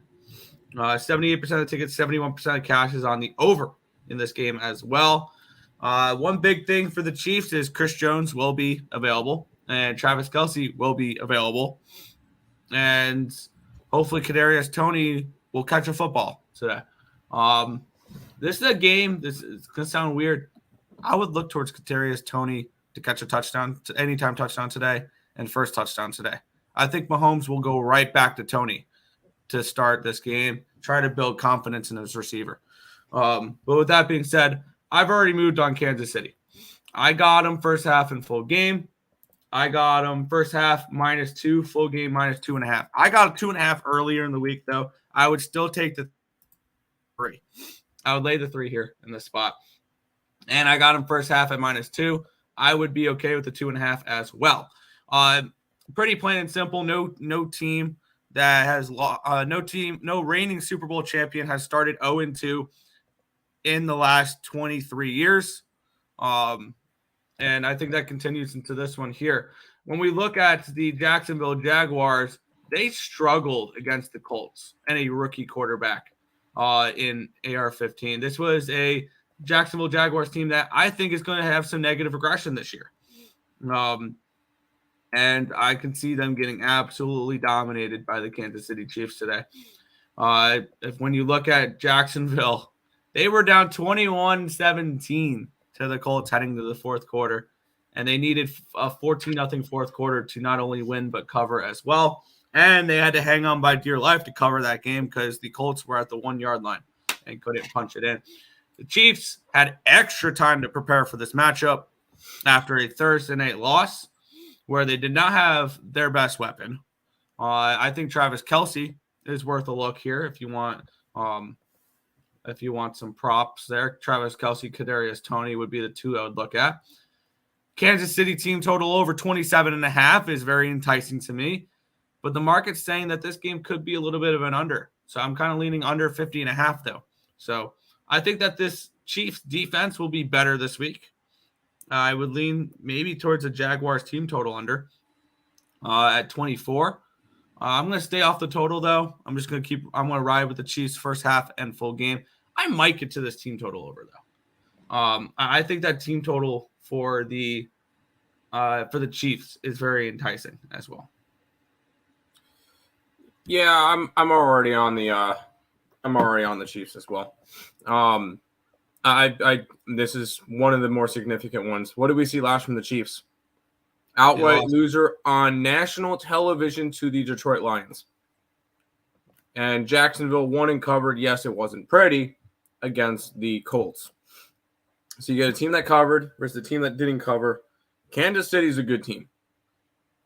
S2: 78% of the tickets, 71% of the cash is on the over in this game as well. One big thing for the Chiefs is Chris Jones will be available and Travis Kelce will be available. And hopefully Kadarius Toney will catch a football today. This is a game, this is going to sound weird. I would look towards Kadarius Toney to catch a touchdown, anytime touchdown today, and first touchdown today. I think Mahomes will go right back to Toney to start this game, try to build confidence in his receiver. But with that being said, I've already moved on Kansas City. I got him first half and full game. I got him first half -2, full game -2.5. I got a 2.5 earlier in the week, though. I would still take the 3. I would lay the 3 here in this spot. And I got him first half at -2. I would be okay with the 2.5 as well. Pretty plain and simple. No team that has no reigning Super Bowl champion has started 0-2 in the last 23 years. And I think that continues into this one here. When we look at the Jacksonville Jaguars, they struggled against the Colts and a rookie quarterback. in AR-15. This was a Jacksonville Jaguars team that I think is going to have some negative regression this year. And I can see them getting absolutely dominated by the Kansas City Chiefs today. When you look at Jacksonville, they were down 21-17 to the Colts heading to the fourth quarter, and they needed a 14-0 fourth quarter to not only win but cover as well. And they had to hang on by dear life to cover that game because the Colts were at the 1-yard line and couldn't punch it in. The Chiefs had extra time to prepare for this matchup after a Thursday night loss where they did not have their best weapon. I think Travis Kelce is worth a look here if you want some props there. Travis Kelce, Kadarius Toney would be the two I would look at. Kansas City team total over 27.5 is very enticing to me, but the market's saying that this game could be a little bit of an under. So I'm kind of leaning under 50.5 though. So I think that this Chiefs defense will be better this week. I would lean maybe towards a Jaguars team total under at 24. I'm going to stay off the total though. I'm going to ride with the Chiefs first half and full game. I might get to this team total over though. I think that team total for the Chiefs is very enticing as well.
S3: Yeah, I'm already on the Chiefs as well. This is one of the more significant ones. What did we see last from the Chiefs? Outright loser on national television to the Detroit Lions. And Jacksonville won and covered. Yes, it wasn't pretty against the Colts. So you get a team that covered versus a team that didn't cover. Kansas City's a good team.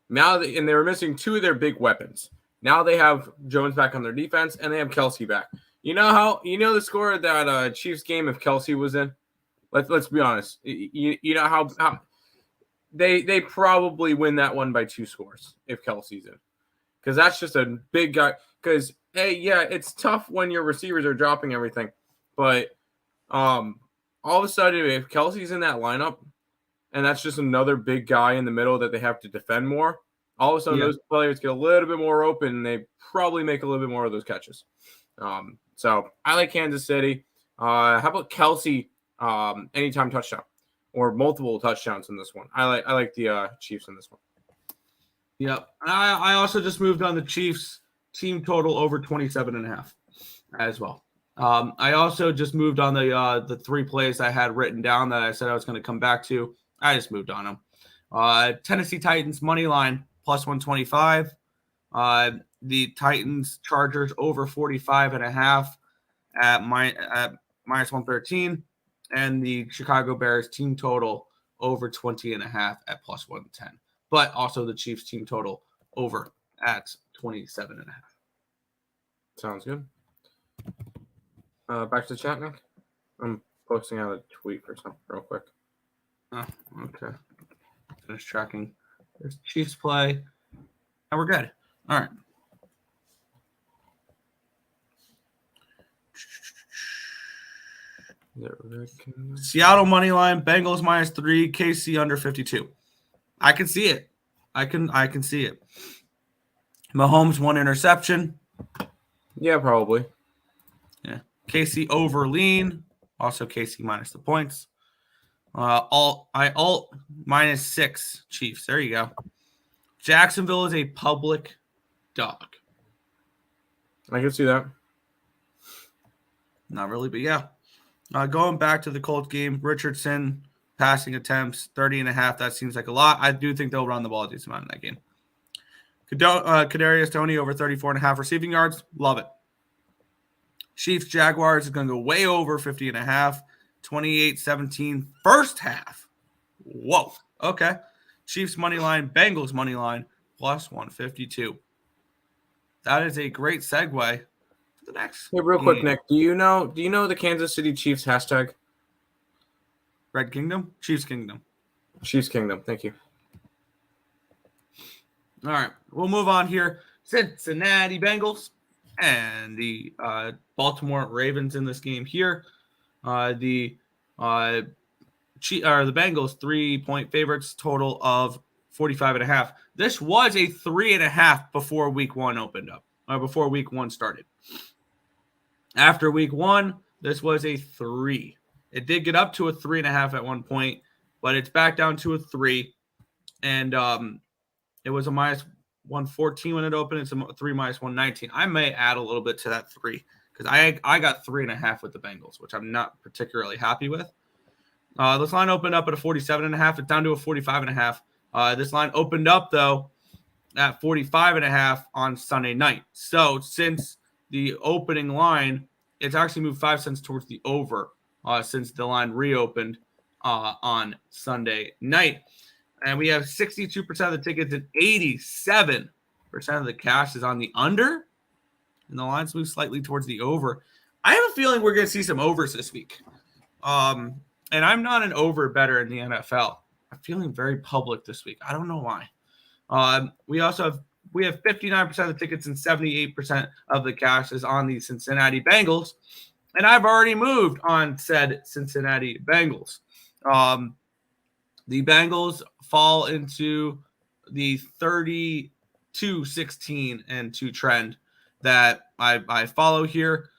S3: And they were missing two of their big weapons. Now they have Jones back on their defense, and they have Kelce back. You know the score of that Chiefs game if Kelce was in? Let's be honest. You know how they probably win that one by 2 scores if Kelce's in. Because that's just a big guy. Because, hey, yeah, it's tough when your receivers are dropping everything. But all of a sudden, if Kelce's in that lineup, and that's just another big guy in the middle that they have to defend more, all of a sudden those players get a little bit more open, and they probably make a little bit more of those catches. So I like Kansas City. How about Kelce anytime touchdown or multiple touchdowns in this one? I like the Chiefs in this one.
S2: Yep. I also just moved on the Chiefs team total over 27.5 as well. I also just moved on the 3 plays I had written down that I said I was going to come back to. I just moved on them. Tennessee Titans money line plus 125. The Titans Chargers over 45.5 at minus 113, and the Chicago Bears team total over 20.5 at plus 110. But also the Chiefs team total over at 27.5.
S3: Sounds good. Back to the chat, Nick. I'm posting out a tweet for something real quick.
S2: Oh, okay. Finish tracking. There's Chiefs play. And we're good. All right. Seattle money line, Bengals minus 3, KC under 52. I can see it. I can see it. Mahomes 1 interception.
S3: Yeah, probably.
S2: Yeah. KC over lean. Also KC minus the points. Alt minus 6 Chiefs. There you go. Jacksonville is a public dog.
S3: I can see that.
S2: Not really, but yeah. Going back to the Colts game, Richardson passing attempts 30.5. That seems like a lot. I do think they'll run the ball a decent amount in that game. Kadarius Toney over 34.5 receiving yards. Love it. Chiefs Jaguars is going to go way over 50.5. 28-17 first half. Whoa. Okay. Chiefs money line, Bengals money line plus 152. That is a great segue to the next.
S3: Hey, real quick, Nick. Do you know the Kansas City Chiefs hashtag?
S2: Red Kingdom? Chiefs Kingdom.
S3: Chiefs Kingdom. Thank you.
S2: All right. We'll move on here. Cincinnati Bengals and the Baltimore Ravens in this game here. The Bengals 3-point favorites, total of 45.5. This was a 3.5 before week 1 opened up, or before week 1 started. After week 1, this was a 3. It did get up to a 3.5 at one point, but it's back down to a 3. And it was a minus 114 when it opened. It's a 3 minus 119. I may add a little bit to that 3 because I got 3.5 with the Bengals, which I'm not particularly happy with. This line opened up at a 47.5. It's down to a 45.5. This line opened up, though, at 45.5 on Sunday night. So since the opening line, it's actually moved 5 cents towards the over since the line reopened on Sunday night. And we have 62% of the tickets and 87% of the cash is on the under. And the lines move slightly towards the over. I have a feeling we're going to see some overs this week. And I'm not an over bettor in the NFL. I'm feeling very public this week. I don't know why. We have 59% of the tickets and 78% of the cash is on the Cincinnati Bengals. And I've already moved on said Cincinnati Bengals. The Bengals fall into the 32-16-2 trend that I follow here.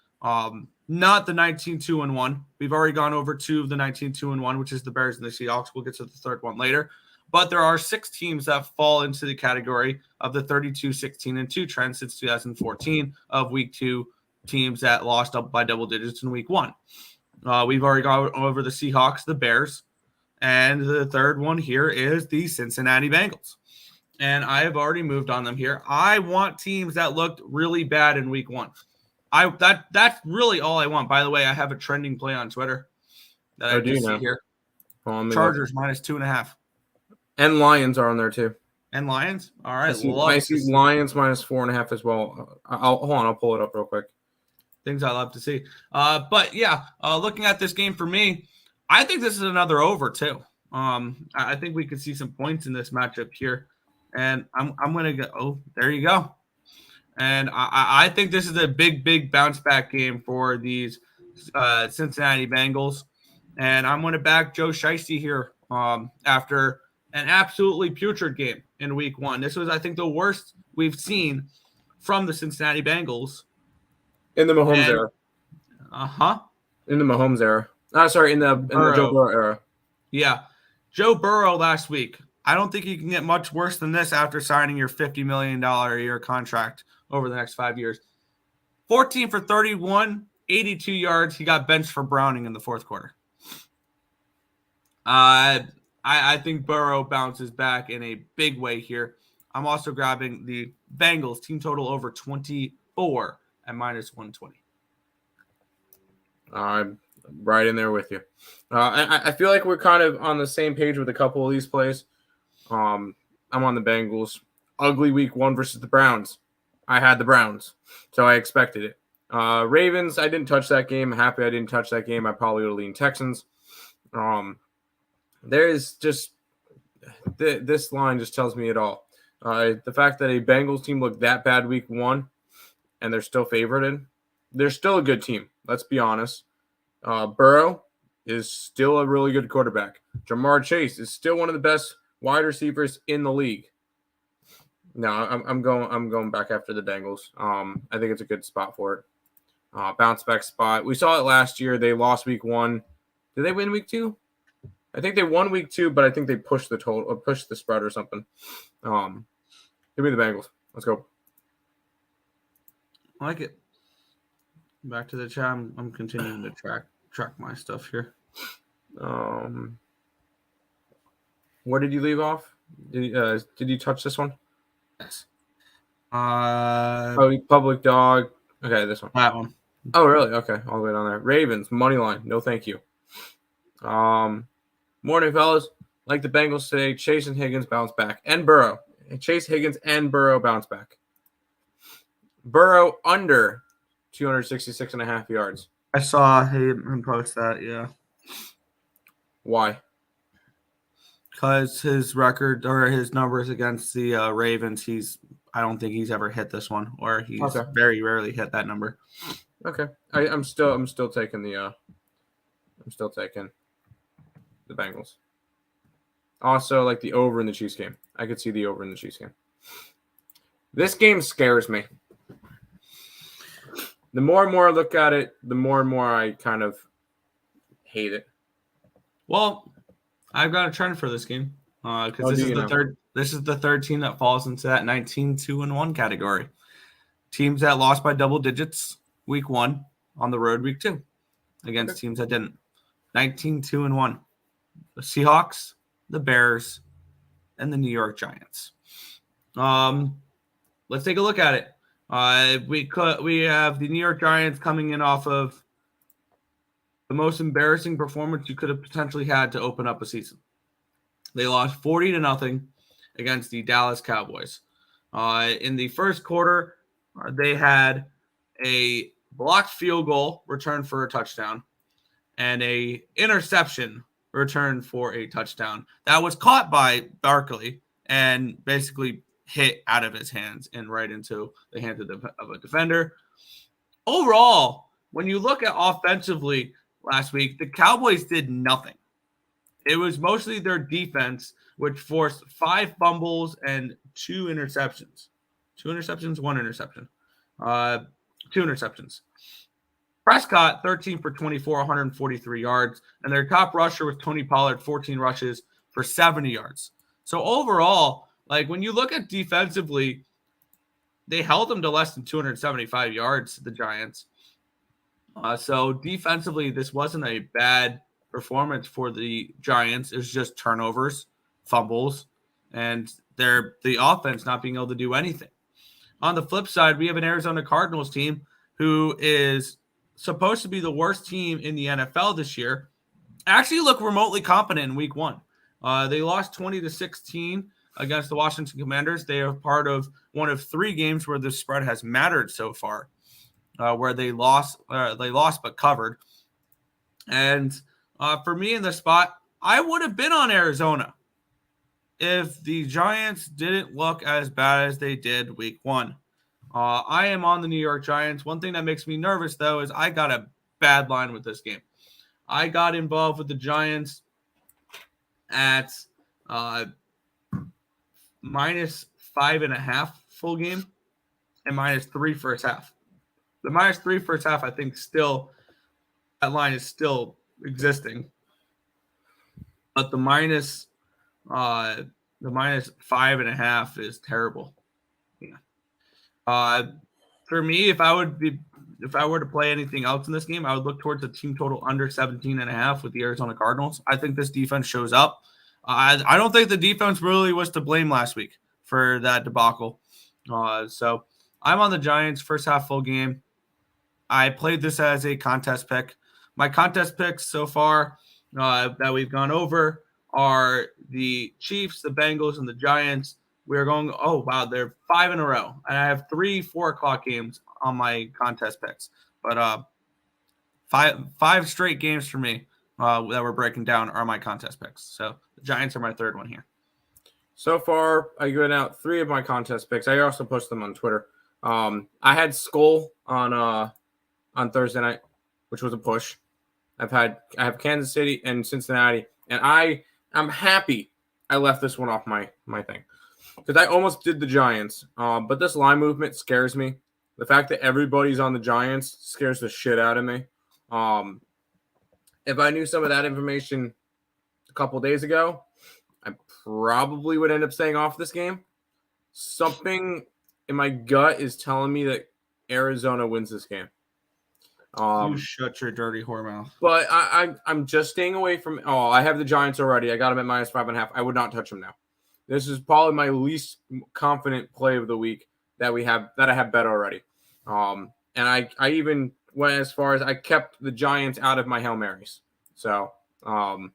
S2: Not the 19-2-1. We've already gone over 2 of the 19-2-1, which is the Bears and the Seahawks. We'll get to the third one later. But there are 6 teams that fall into the category of the 32-16-2 trend since 2014 of week 2 teams that lost up by double digits in week 1. We've already gone over the Seahawks, the Bears, and the third one here is the Cincinnati Bengals. And I have already moved on them here. I want teams that looked really bad in week 1. That's really all I want. By the way, I have a trending play on Twitter that I do see here. Chargers minus 2.5.
S3: And Lions are on there too.
S2: And Lions? All right.
S3: I see Lions minus 4.5 as well. I'll pull it up real quick.
S2: Things I love to see. But yeah, looking at this game for me, I think this is another over too. I think we could see some points in this matchup here. And I'm going to go, oh, there you go. And I think this is a big bounce back game for these Cincinnati Bengals. And I'm going to back Joe Shiesty here after an absolutely putrid game in week 1. This was, I think, the worst we've seen from the Cincinnati Bengals.
S3: In the Mahomes era. In the Mahomes era. In the Joe Burrow era.
S2: Yeah. Joe Burrow last week. I don't think you can get much worse than this after signing your $50 million a year contract over the next 5 years. 14 for 31, 82 yards. He got benched for Browning in the fourth quarter. I think Burrow bounces back in a big way here. I'm also grabbing the Bengals team total over 24 at minus 120.
S3: I'm right in there with you. I feel like we're kind of on the same page with a couple of these plays. I'm on the Bengals. Ugly week 1 versus the Browns. I had the Browns, so I expected it. Ravens, I didn't touch that game. Happy I didn't touch that game. I probably would have leaned Texans. There is just this line just tells me it all. The fact that a Bengals team looked that bad week 1 and they're still favorited. They're still a good team. Let's be honest. Burrow is still a really good quarterback. Jamar Chase is still one of the best wide receivers in the league. No, I'm going back after the Bengals. I think it's a good spot for it. Bounce back spot. We saw it last year. They lost week 1. Did they win week 2? I think they won week 2, but I think they pushed the total or pushed the spread or something. Give me the Bengals. Let's go.
S2: I like it. Back to the chat. I'm continuing to track my stuff here.
S3: Where did you leave off? Did you touch this one?
S2: Yes.
S3: Public dog. Okay, this one.
S2: That one.
S3: Oh, really? Okay, all the way down there. Ravens money line. No, thank you. Morning, fellas. Like the Bengals today, Chase and Higgins bounce back, and Burrow. Chase, Higgins, and Burrow bounce back. Burrow under 266.5 yards.
S2: I saw him post that. Yeah.
S3: Why?
S2: Because his record or his numbers against the Ravens, I don't think he's ever hit this one, or he's very rarely hit that number.
S3: Okay, I'm still taking the Bengals. Also, like the over in the Chiefs game. I could see the over in the Chiefs game. This game scares me. the more and more I look at it, the more and more I kind of hate it.
S2: Well, I've got a trend for this game because this is the third. This is the third team that falls into that 19-2-1 category. Teams that lost by double digits week 1 on the road week 2 against teams that didn't. 19-2-1. The Seahawks, the Bears, and the New York Giants. Let's take a look at it. We have the New York Giants coming in off of the most embarrassing performance you could have potentially had to open up a season. They lost 40-0 against the Dallas Cowboys. In the first quarter, they had a blocked field goal returned for a touchdown and a interception returned for a touchdown that was caught by Barkley and basically hit out of his hands and right into the hands of a defender. Overall, when you look at offensively last week, the Cowboys did nothing. It was mostly their defense, which forced 5 fumbles and 2 interceptions. 2 interceptions, 1 interception. 2 interceptions. Prescott, 13 for 24, 143 yards. And their top rusher was Tony Pollard, 14 rushes for 70 yards. So overall, like when you look at defensively, they held them to less than 275 yards, the Giants. So defensively, this wasn't a bad performance for the Giants. It was just turnovers, fumbles, and the offense not being able to do anything. On the flip side, we have an Arizona Cardinals team who is supposed to be the worst team in the NFL this year. Actually look remotely competent in week 1. They lost 20-16 against the Washington Commanders. They are part of one of 3 games where the spread has mattered so far, where they lost but covered. And for me in the spot, I would have been on Arizona if the Giants didn't look as bad as they did week 1. I am on the New York Giants. One thing that makes me nervous, though, is I got a bad line with this game. I got involved with the Giants at -5.5 full game and -3 first half. The -3 first half, I think, that line is still existing, but the -5.5 is terrible. Yeah. For me, if I were to play anything else in this game, I would look towards a team total under 17.5 with the Arizona Cardinals. I think this defense shows up. I don't think the defense really was to blame last week for that debacle. So I'm on the Giants first half full game. I played this as a contest pick. My contest picks so far that we've gone over are the Chiefs, the Bengals, and the Giants. We're going, oh, wow, they're 5 in a row. And I have 3 4:00 games on my contest picks. But five straight games for me that we're breaking down are my contest picks. So the Giants are my third one here.
S3: So far, I given out 3 of my contest picks. I also posted them on Twitter. I had Skull on Thursday night, which was a push. I have Kansas City and Cincinnati, and I'm happy I left this one off my thing because I almost did the Giants. But this line movement scares me. The fact that everybody's on the Giants scares the shit out of me. If I knew some of that information a couple days ago, I probably would end up staying off this game. Something in my gut is telling me that Arizona wins this game.
S2: You shut your dirty whore mouth.
S3: But I'm just staying away from. Oh, I have the Giants already. I got them at -5.5. I would not touch them now. This is probably my least confident play of the week that I have bet already. And I even went as far as I kept the Giants out of my Hail Marys. So I'm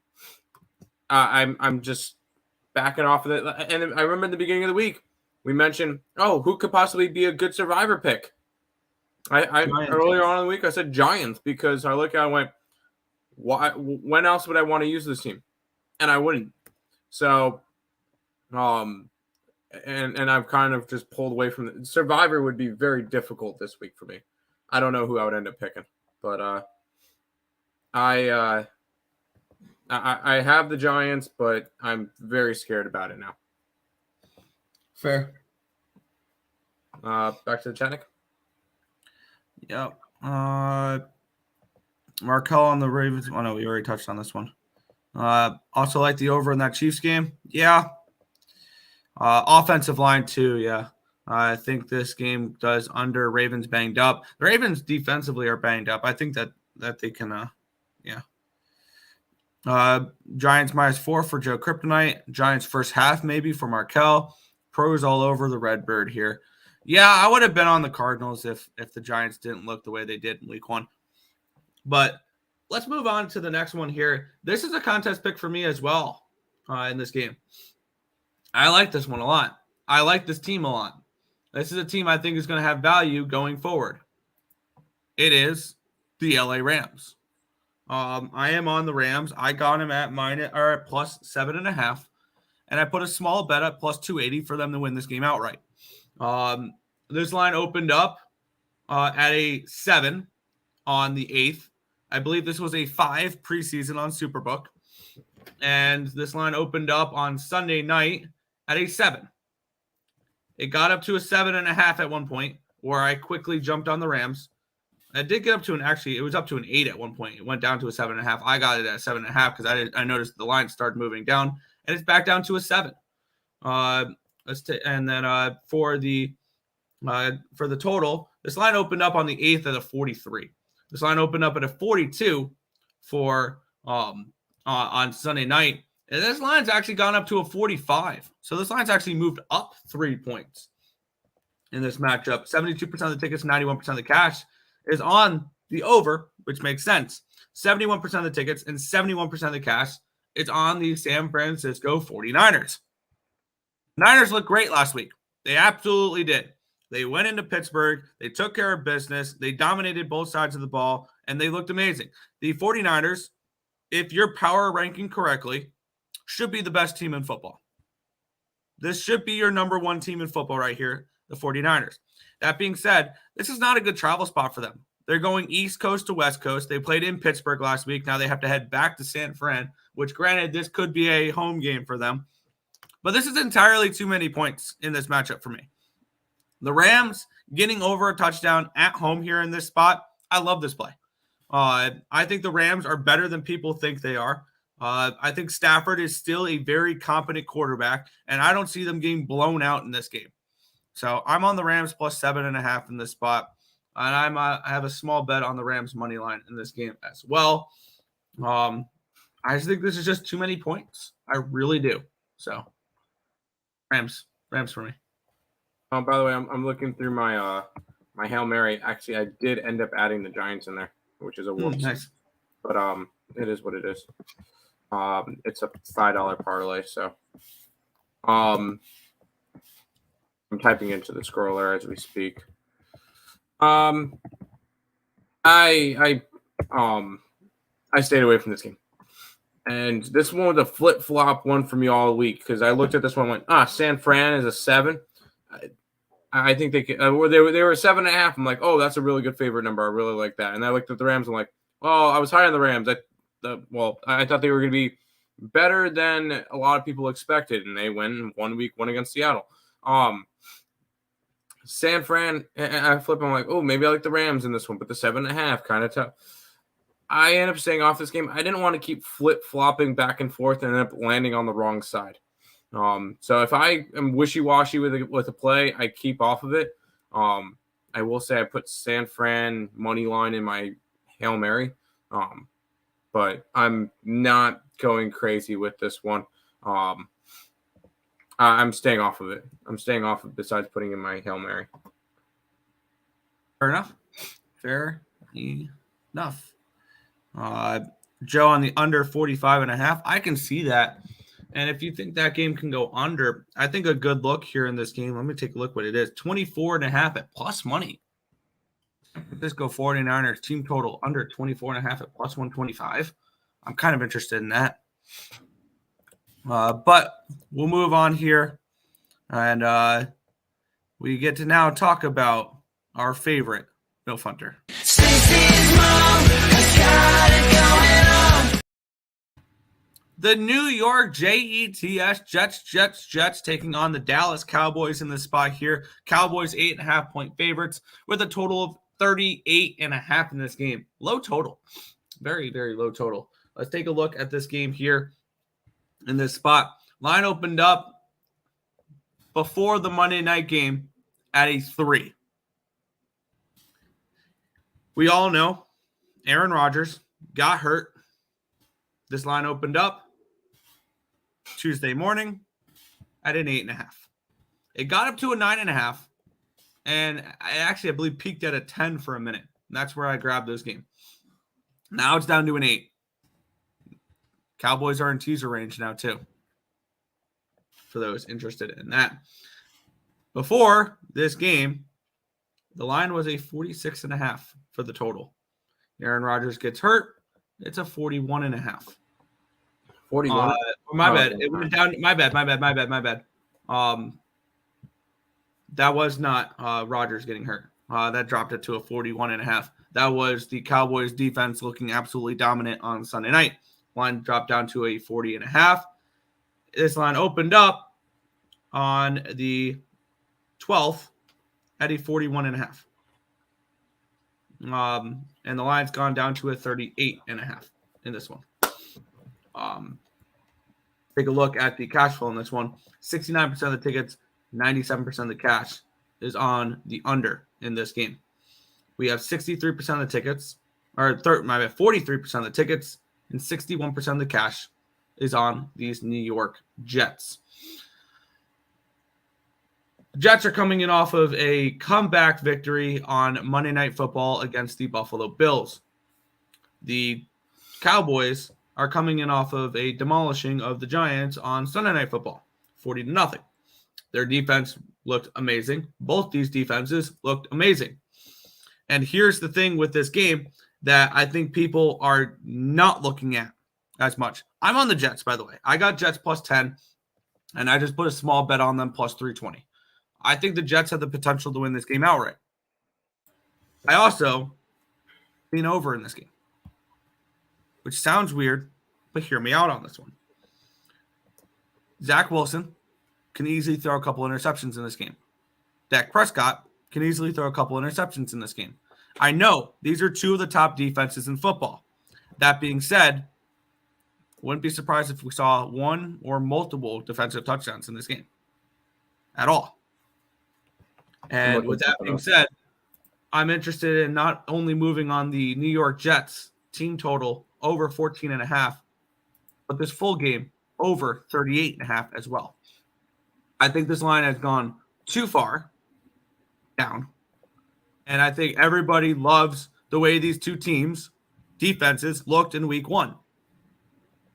S3: just backing off of it. And I remember at the beginning of the week we mentioned, who could possibly be a good survivor pick? I earlier on in the week I said Giants because I look at it and went, why? When else would I want to use this team? And I wouldn't. So, and I've kind of just pulled away from it. Survivor would be very difficult this week for me. I don't know who I would end up picking, but I have the Giants, but I'm very scared about it now.
S2: Fair.
S3: Back to the chat, Nick.
S2: Yep. Markel on the Ravens. Oh, no, we already touched on this one. Also like the over in that Chiefs game. Yeah. Offensive line too. Yeah. I think this game does under. Ravens banged up. The Ravens defensively are banged up. I think that they can, yeah. Giants -4 for Joe Kryptonite. Giants first half maybe for Markel. Pros all over the Redbird here. Yeah, I would have been on the Cardinals if the Giants didn't look the way they did in week 1. But let's move on to the next one here. This is a contest pick for me as well in this game. I like this one a lot. I like this team a lot. This is a team I think is going to have value going forward. It is the LA Rams. I am on the Rams. I got them at plus 7.5, and I put a small bet at plus 280 for them to win this game outright. This line opened up at a 7 on the 8th. I believe this was a 5 preseason on Superbook, and this line opened up on Sunday night at a 7. It got up to a 7.5 at one point, where I quickly jumped on the Rams. It did get up to it was up to an 8 at one point. It went down to a 7.5. I got it at 7.5 because I noticed the line started moving down, and it's back down to a 7. And then for the total, this line opened up on the 8th at a 43. This line opened up at a 42 for on Sunday night. And this line's actually gone up to a 45. So this line's actually moved up 3 points in this matchup. 72% of the tickets, 91% of the cash is on the over, which makes sense. 71% of the tickets and 71% of the cash is on the San Francisco 49ers. Niners looked great last week. They absolutely did. They went into Pittsburgh. They took care of business. They dominated both sides of the ball, and they looked amazing. The 49ers, if you're power ranking correctly, should be the best team in football. This should be your number 1 team in football right here, the 49ers. That being said, this is not a good travel spot for them. They're going East Coast to West Coast. They played in Pittsburgh last week. Now they have to head back to San Fran, which granted, this could be a home game for them. But this is entirely too many points in this matchup for me. The Rams getting over a touchdown at home here in this spot. I love this play. I think the Rams are better than people think they are. I think Stafford is still a very competent quarterback, and I don't see them getting blown out in this game. So I'm on the Rams plus 7.5 in this spot, and I have a small bet on the Rams money line in this game as well. I just think this is just too many points. I really do. So Rams for me.
S3: By the way, I'm looking through my my Hail Mary. Actually, I did end up adding the Giants in there, which is a whoops.
S2: Nice.
S3: But it is what it is. It's a $5 parlay, so I'm typing into the scroller as we speak. I stayed away from this game. And this one was a flip-flop one for me all week because I looked at this one and went, San Fran is a 7. I think they could, they were 7.5. I'm like, oh, that's a really good favorite number. I really like that. And I looked at the Rams. I'm like, oh, I was high on the Rams. I thought they were going to be better than a lot of people expected, and they win 1 week, one against Seattle. San Fran, I flip. I'm like, oh, maybe I like the Rams in this one, but the 7.5 kind of tough. I end up staying off this game. I didn't want to keep flip-flopping back and forth and end up landing on the wrong side. So if I am wishy-washy with a play, I keep off of it. I will say I put San Fran money line in my Hail Mary. But I'm not going crazy with this one. I'm staying off of it. I'm staying off of besides putting in my Hail Mary.
S2: Fair enough. Joe on the under 45.5. I can see that. And if you think that game can go under, I think a good look here in this game. Let me take a look what it is. 24.5 at plus money. Let's go 49ers team total under 24.5 at plus 125. I'm kind of interested in that. But we'll move on here. And we get to now talk about our favorite Bill Funter. The New York Jets taking on the Dallas Cowboys in this spot here. Cowboys 8.5 point favorites with a total of 38.5 in this game. Low total. Very, very low total. Let's take a look at this game here in this spot. Line opened up before the Monday night game at a 3. We all know Aaron Rodgers got hurt. This line opened up Tuesday morning at an 8.5. It got up to a 9.5. And I believe peaked at a 10 for a minute. And that's where I grabbed this game. Now it's down to an 8. Cowboys are in teaser range now too, for those interested in that. Before this game, the line was a 46.5 for the total. Aaron Rodgers gets hurt. It's a 41.5.
S3: 41.
S2: My bad. It went down. My bad. That was not Rodgers getting hurt. That dropped it to a 41.5. That was the Cowboys defense looking absolutely dominant on Sunday night. Line dropped down to a 40.5. This line opened up on the 12th at a 41.5. And the line's gone down to a 38.5 in this one. Take a look at the cash flow in this one. 69% of the tickets, 97% of the cash is on the under in this game. We have 63% of the tickets, 43% of the tickets, and 61% of the cash is on these New York Jets. Jets are coming in off of a comeback victory on Monday Night Football against the Buffalo Bills. The Cowboys are coming in off of a demolishing of the Giants on Sunday Night Football, 40-0. Their defense looked amazing. Both these defenses looked amazing. And here's the thing with this game that I think people are not looking at as much. I'm on the Jets, by the way. I got Jets plus 10, and I just put a small bet on them plus 320. I think the Jets have the potential to win this game outright. I also seen over in this game, which sounds weird, but hear me out on this one. Zach Wilson can easily throw a couple interceptions in this game. Dak Prescott can easily throw a couple interceptions in this game. I know these are two of the top defenses in football. That being said, wouldn't be surprised if we saw one or multiple defensive touchdowns in this game at all. And with that being said, I'm interested in not only moving on the New York Jets team total over 14.5, but this full game over 38.5 as well. I think this line has gone too far down. And I think everybody loves the way these two teams' defenses looked in week 1.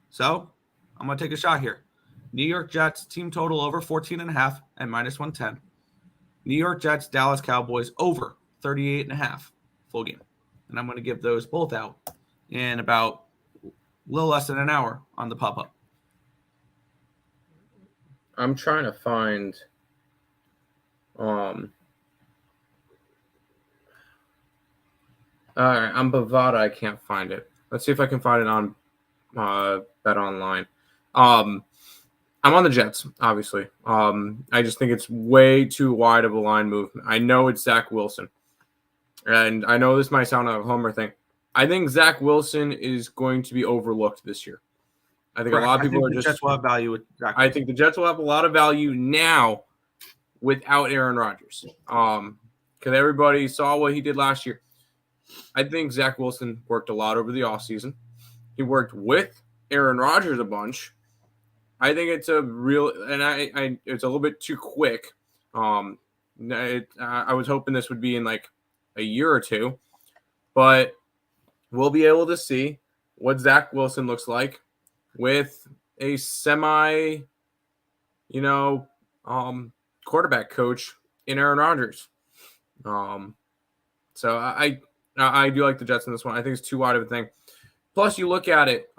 S2: So I'm going to take a shot here. New York Jets team total over 14.5 at minus 110. New York Jets, Dallas Cowboys over 38.5 full game. And I'm going to give those both out in about a little less than an hour on the pop-up.
S3: I'm trying to find all right, I'm Bovada. I can't find it. Let's see if I can find it on Bet Online. I'm on the Jets, obviously. I just think it's way too wide of a line movement. I know it's Zach Wilson. And I know this might sound like a homer thing. I think Zach Wilson is going to be overlooked this year. I think a lot of people are just.
S2: Jets will have value with Zach
S3: I think the Jets will have a lot of value now without Aaron Rodgers. Because everybody saw what he did last year. I think Zach Wilson worked a lot over the offseason. He worked with Aaron Rodgers a bunch. I think it's a real, and I it's a little bit too quick. I was hoping this would be in like a year or two, but we'll be able to see what Zach Wilson looks like with a semi, quarterback coach in Aaron Rodgers. So I do like the Jets in this one. I think it's too wide of a thing. Plus, you look at it,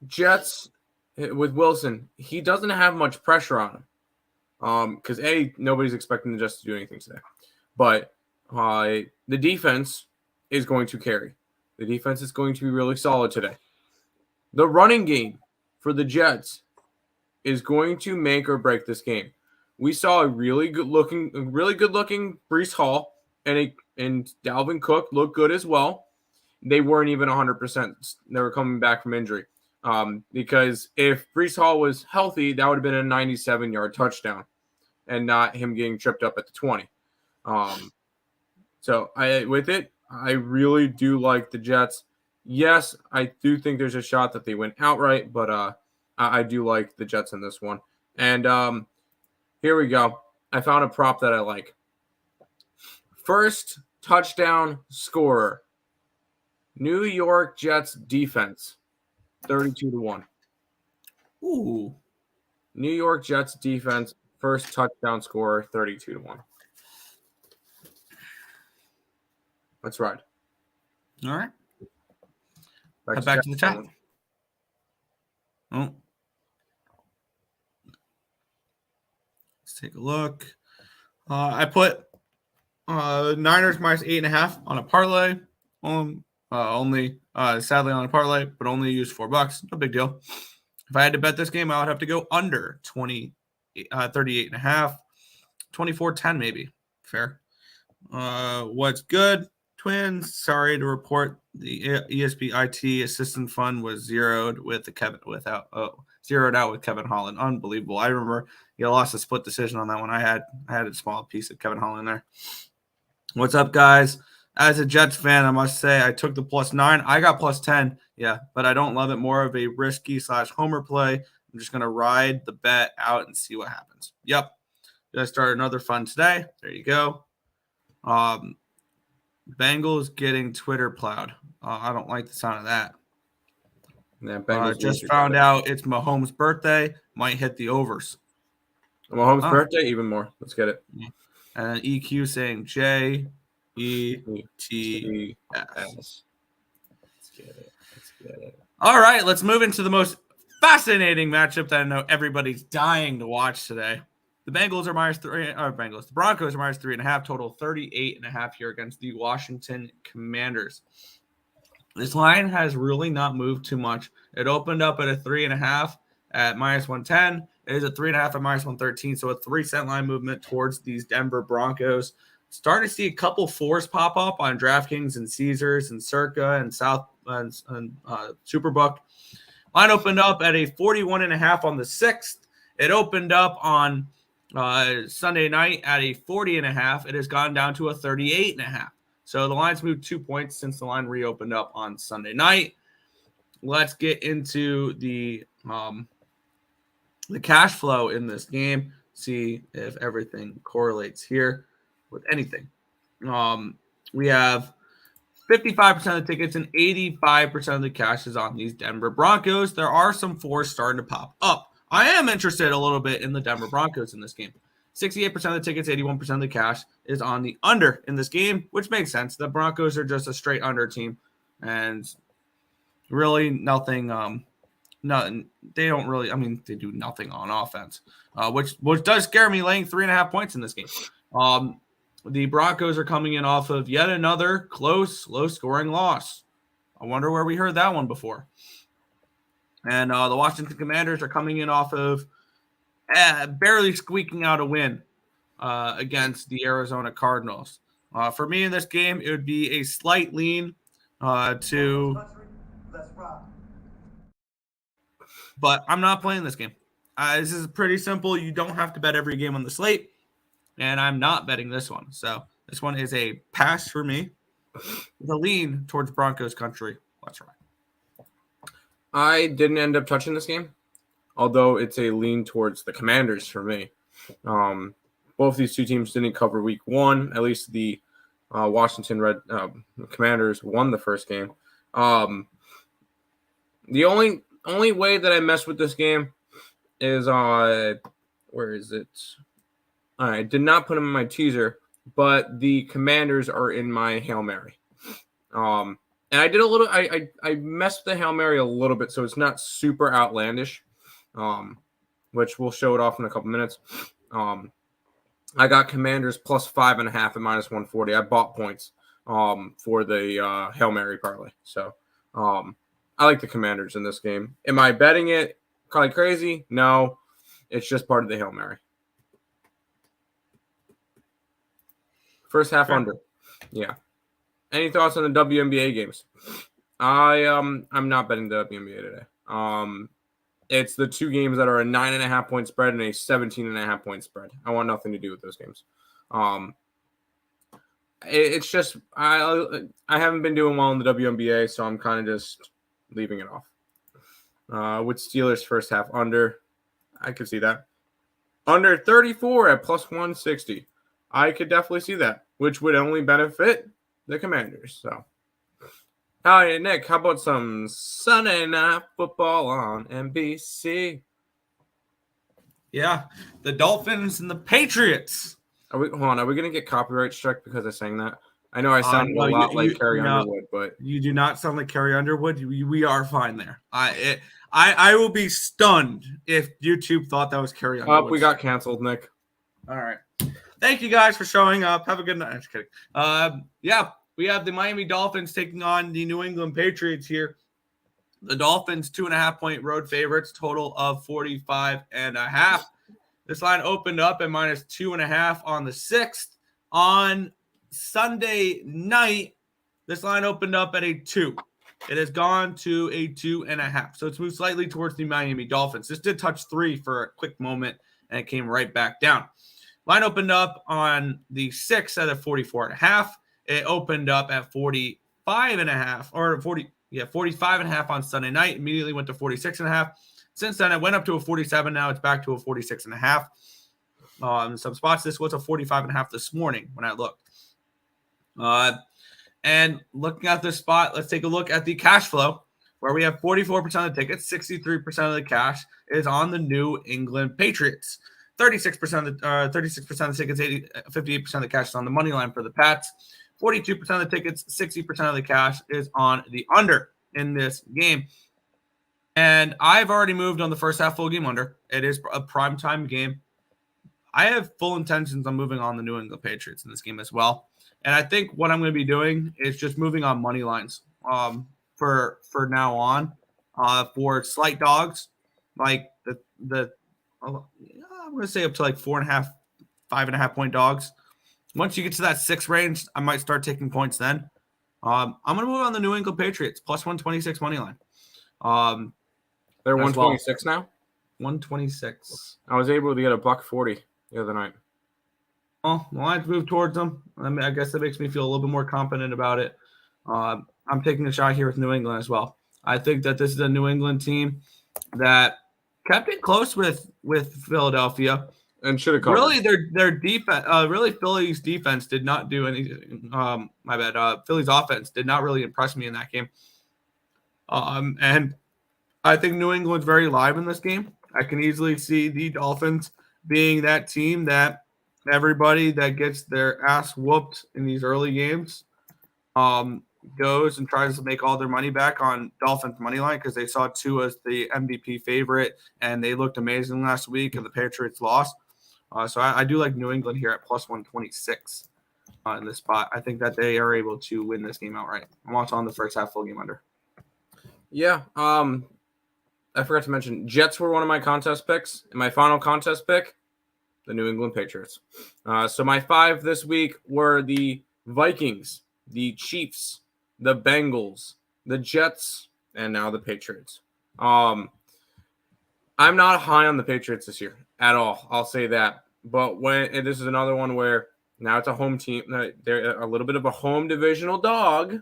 S3: Jets with Wilson, he doesn't have much pressure on him. Because nobody's expecting the Jets to do anything today. But the defense is going to carry. The defense is going to be really solid today. The running game for the Jets is going to make or break this game. we saw a really good looking Breece Hall and Dalvin Cook look good as well. They weren't even 100%. They were coming back from injury. Because if Breece Hall was healthy, that would have been a 97-yard touchdown and not him getting tripped up at the 20. So I really do like the Jets. Yes, I do think there's a shot that they win outright, but I do like the Jets in this one. And here we go. I found a prop that I like. First touchdown scorer. New York Jets defense, 32-1.
S2: Ooh.
S3: New York Jets defense, first touchdown scorer, 32-1. Let's ride.
S2: All right. Back to the chat. Oh. Let's take a look. I put Niners minus 8.5 on a parlay. Only sadly on a parlay, but only used $4. No big deal. If I had to bet this game, I would have to go under 38.5, 24-10 maybe. Fair. What's good? Twins, sorry to report the ESP IT assistant fund was zeroed out with Kevin Holland. Unbelievable. I remember you lost a split decision on that one. I had a small piece of Kevin Holland there. What's up, guys? As a Jets fan, I must say I took the +9. I got +10. Yeah, but I don't love it. More of a risky / homer play. I'm just going to ride the bet out and see what happens. Yep. Did I start another fund today? There you go. Bengals getting Twitter plowed. I don't like the sound of that.
S3: Yeah, Bengals
S2: just found out it's Mahomes' birthday. Might hit the overs.
S3: Mahomes' birthday, even more. Let's get it.
S2: And then EQ saying JETS.
S3: Let's get it.
S2: All right, let's move into the most fascinating matchup that I know everybody's dying to watch today. The Bengals are -3. The Broncos are -3.5. Total 38.5 here against the Washington Commanders. This line has really not moved too much. It opened up at a 3.5 at -110. It is a 3.5 at -113. So a 3-cent line movement towards these Denver Broncos. Starting to see a couple 4s pop up on DraftKings and Caesars and Circa and Superbook. Line opened up at a 41.5 on the 6th. It opened up on Sunday night at a 40.5. It has gone down to a 38.5. So the line's moved 2 points since the line reopened up on Sunday night. Let's get into the cash flow in this game. See if everything correlates here with anything. We have 55% of the tickets and 85% of the cash is on these Denver Broncos. There are some 4s starting to pop up. I am interested a little bit in the Denver Broncos in this game. 68% of the tickets, 81% of the cash is on the under in this game, which makes sense. The Broncos are just a straight under team, and really nothing. They don't really. I mean, they do nothing on offense, which does scare me. Laying 3.5 points in this game. The Broncos are coming in off of yet another close, low-scoring loss. I wonder where we heard that one before. And the Washington Commanders are coming in off of barely squeaking out a win against the Arizona Cardinals. For me in this game, it would be a slight lean to... But I'm not playing this game. This is pretty simple. You don't have to bet every game on the slate. And I'm not betting this one. So this one is a pass for me with a lean towards Broncos country. Let's ride.
S3: I didn't end up touching this game, although it's a lean towards the Commanders for me. Both these two teams didn't cover week 1. At least the Washington Commanders won the first game. The only way that I mess with this game is where is it? I did not put them in my teaser, but the Commanders are in my Hail Mary. And I did a little. I messed with the Hail Mary a little bit, so it's not super outlandish. Which we'll show it off in a couple minutes. I got Commanders plus 5.5 at -140. I bought points for the Hail Mary parlay. So I like the Commanders in this game. Am I betting it kind of crazy? No, it's just part of the Hail Mary. First half
S2: Sure.
S3: under. Yeah. Any thoughts on the WNBA games? I'm not betting the WNBA today. It's the two games that are a 9.5 point spread and a 17.5 point spread. I want nothing to do with those games. It's just I haven't been doing well in the WNBA, so I'm kind of just leaving it off. With Steelers first half under, I could see that. Under 34 at plus 160. I could definitely see that, which would only benefit the Commanders. So, hi, Nick. How about some Sunday Night Football on NBC?
S2: Yeah, the Dolphins and the Patriots.
S3: Are we gonna get copyright struck because I sang that? I know I sound a lot like Carrie Underwood, but
S2: you do not sound like Carrie Underwood. We are fine there. I will be stunned if YouTube thought that was Carrie Underwood.
S3: we got canceled, Nick.
S2: All right. Thank you guys for showing up. Have a good night. Just kidding. Yeah, we have the Miami Dolphins taking on the New England Patriots here. The Dolphins 2.5 point road favorites, total of 45.5. This line opened up at minus 2.5 on the 6th. On Sunday night, this line opened up at a 2. It has gone to a 2.5. So it's moved slightly towards the Miami Dolphins. This did touch 3 for a quick moment, and it came right back down. Line opened up on the 6th at a 44.5. It opened up at 45.5 or 45.5 on Sunday night. Immediately went to 46.5. Since then, it went up to a 47. Now it's back to a 46.5. In some spots, this was a 45.5 this morning when I looked. And looking at this spot, let's take a look at the cash flow, where we have 44% of the tickets, 63% of the cash is on the New England Patriots. 36% of the tickets, 58% of the cash is on the money line for the Pats. 42% of the tickets, 60% of the cash is on the under in this game. And I've already moved on the first half full game under. It is a primetime game. I have full intentions on moving on the New England Patriots in this game as well. And I think what I'm going to be doing is just moving on money lines for now on for slight dogs, like I'm going to say up to like 4.5, 5.5 point dogs. Once you get to that 6 range, I might start taking points then. I'm going to move on the New England Patriots, plus 126 money line.
S3: They're 126 now?
S2: 126.
S3: I was able to get a $140 the other night.
S2: Well, the lines move towards them. I guess that makes me feel a little bit more confident about it. I'm taking a shot here with New England as well. I think that this is a New England team that kept it close with Philadelphia.
S3: And should have covered.
S2: Really, their defense. Really, Philly's defense did not do anything. My bad. Philly's offense did not really impress me in that game. And I think New England's very live in this game. I can easily see the Dolphins being that team that everybody that gets their ass whooped in these early games goes and tries to make all their money back on Dolphins money line because they saw Tua as the MVP favorite and they looked amazing last week and the Patriots lost. So I do like New England here at plus 126 in this spot. I think that they are able to win this game outright. I'm also on the first half full game under.
S3: Yeah. I forgot to mention Jets were one of my contest picks. And my final contest pick, the New England Patriots. So my 5 this week were the Vikings, the Chiefs, the Bengals, the Jets, and now the Patriots. I'm not high on the Patriots this year at all. I'll say that. But this is another one where now it's a home team. They're a little bit of a home divisional dog.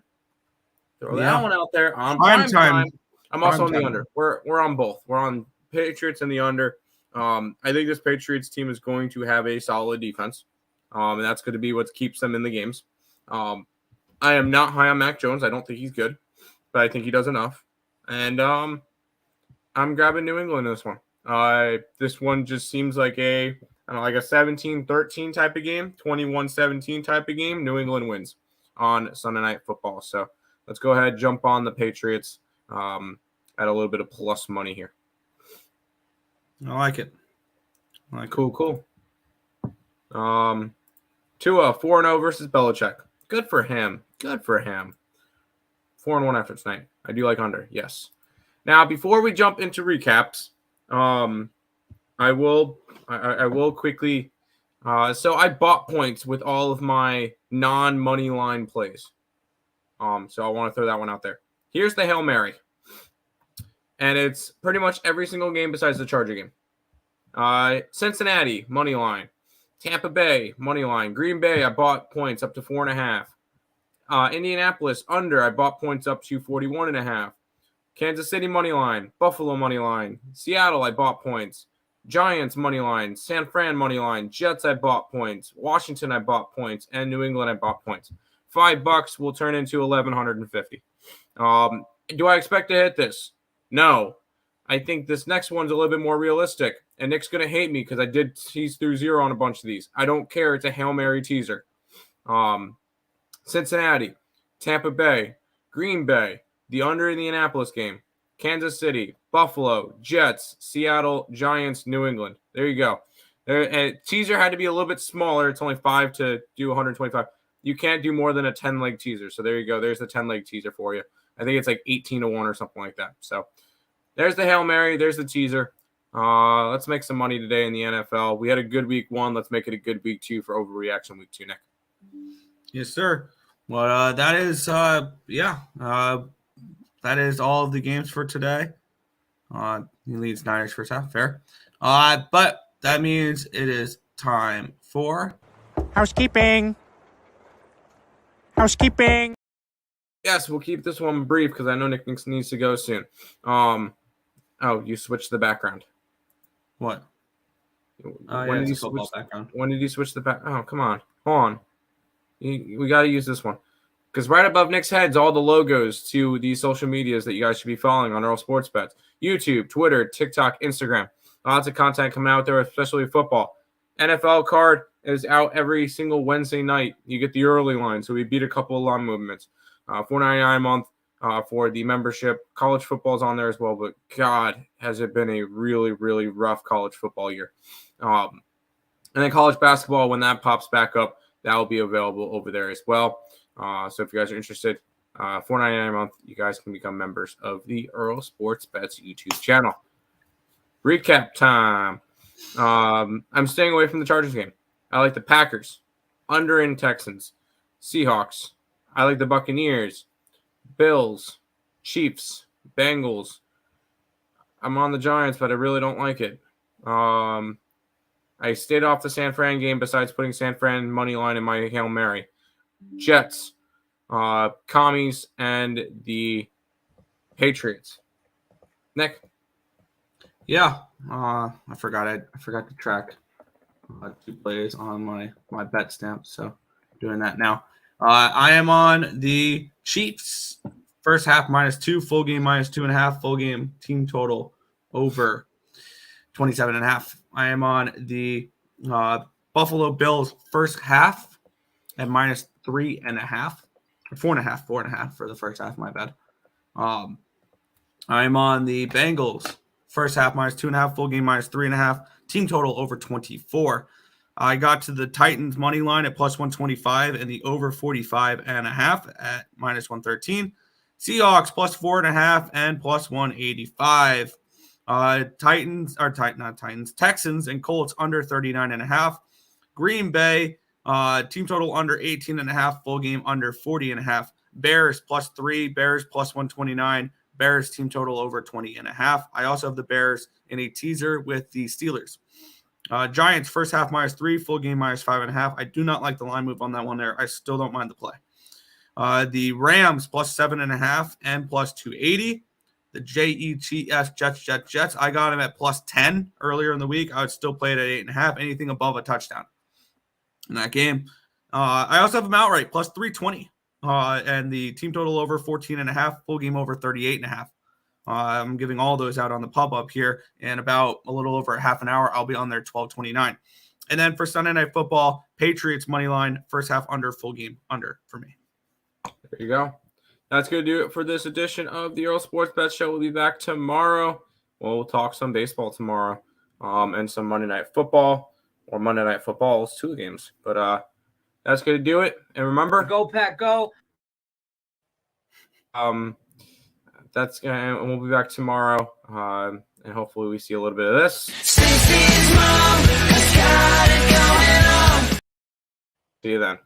S3: Throw that one out there on prime time. I'm also on the under. We're on both. We're on Patriots and the under. I think this Patriots team is going to have a solid defense. And that's going to be what keeps them in the games. I am not high on Mac Jones. I don't think he's good, but I think he does enough. And I'm grabbing New England in this one. This one just seems like a 17-13 type of game, 21-17 type of game. New England wins on Sunday Night Football. So let's go ahead, jump on the Patriots at a little bit of plus money here.
S2: I like it.
S3: Cool. Tua 4-0 versus Belichick. Good for him. 4-1 after tonight. I do like under. Yes. Now, before we jump into recaps, I will quickly So I bought points with all of my non-money line plays. So I want to throw that one out there. Here's the Hail Mary. And it's pretty much every single game besides the Charger game. Cincinnati, money line. Tampa Bay, money line. Green Bay, I bought points up to 4.5. Indianapolis, under, I bought points up to 41.5. Kansas City, money line. Buffalo, money line. Seattle, I bought points. Giants, money line. San Fran, money line. Jets, I bought points. Washington, I bought points. And New England, I bought points. $5 will turn into $1,150. Do I expect to hit this? No. I think this next one's a little bit more realistic. And Nick's going to hate me because I did tease through zero on a bunch of these. I don't care. It's a Hail Mary teaser. Cincinnati, Tampa Bay, Green Bay, the under in the Indianapolis game, Kansas City, Buffalo, Jets, Seattle, Giants, New England. There you go. Teaser had to be a little bit smaller. It's only 5 to do 125. You can't do more than a 10-leg teaser. So there you go. There's the 10-leg teaser for you. I think it's like 18 to 1 or something like that. So there's the Hail Mary. There's the teaser. Let's make some money today in the NFL. We had a good week 1. Let's make it a good week 2 for overreaction week 2, Nick.
S2: Yes, sir. Well, that is, that is all of the games for today. He leads Niners first half, fair. But that means it is time for
S4: housekeeping.
S3: Yes, we'll keep this one brief because I know Nick needs to go soon. You switched the background.
S2: What?
S3: When did you switch background? When did you switch the back? Oh, come on. Hold on. We got to use this one. Because right above Nick's head is all the logos to these social medias that you guys should be following on Earle Sports Bets. YouTube, Twitter, TikTok, Instagram. Lots of content coming out there, especially football. NFL card is out every single Wednesday night. You get the early line, so we beat a couple of line movements. $4.99 a month for the membership. College football is on there as well, but God, has it been a really, really rough college football year. And then college basketball, when that pops back up, that will be available over there as well. So if you guys are interested, $4.99 a month, you guys can become members of the Earle Sports Bets YouTube channel. Recap time. I'm staying away from the Chargers game. I like the Packers, under in Texans, Seahawks. I like the Buccaneers, Bills, Chiefs, Bengals. I'm on the Giants, but I really don't like it. I stayed off the San Fran game besides putting San Fran money line in my Hail Mary. Jets, Commies, and the Patriots. Nick?
S2: Yeah, I forgot to track 2 plays on my bet stamp, so doing that now. I am on the Chiefs first half -2, full game -2.5, full game team total over 27.5. I am on the Buffalo Bills first half at -3.5, or 4.5 for the first half. My bad. I'm on the Bengals first half -2.5, full game -3.5, team total over 24. I got to the Titans money line at +125 and the over 45.5 at -113. Seahawks +4.5 and +185. Texans and Colts under 39.5. Green Bay team total under 18.5, full game under 40.5. Bears +3, Bears +129. Bears team total over 20.5. I also have the Bears in a teaser with the Steelers. Giants first half -3, full game -5.5. I do not like the line move on that one there. I still don't mind the play. The Rams +7.5 and +280. The Jets. I got him at +10 earlier in the week. I would still play it at 8.5. Anything above a touchdown in that game. I also have him outright +320. And the team total over 14.5, full game over 38.5. I'm giving all those out on the pop-up here. In about a little over half an hour, I'll be on there 12:29. And then for Sunday Night Football, Patriots money line, first half under, full game under for me.
S3: There you go. That's going to do it for this edition of the Earle Sports Bet Show. We'll be back tomorrow. We'll talk some baseball tomorrow and some Monday Night Football or Monday Night Football's 2 games. But that's going to do it. And remember,
S4: Go, Pack, go.
S3: And we'll be back tomorrow. And hopefully we see a little bit of this.
S5: Since his mom has got it going on.
S3: See you then.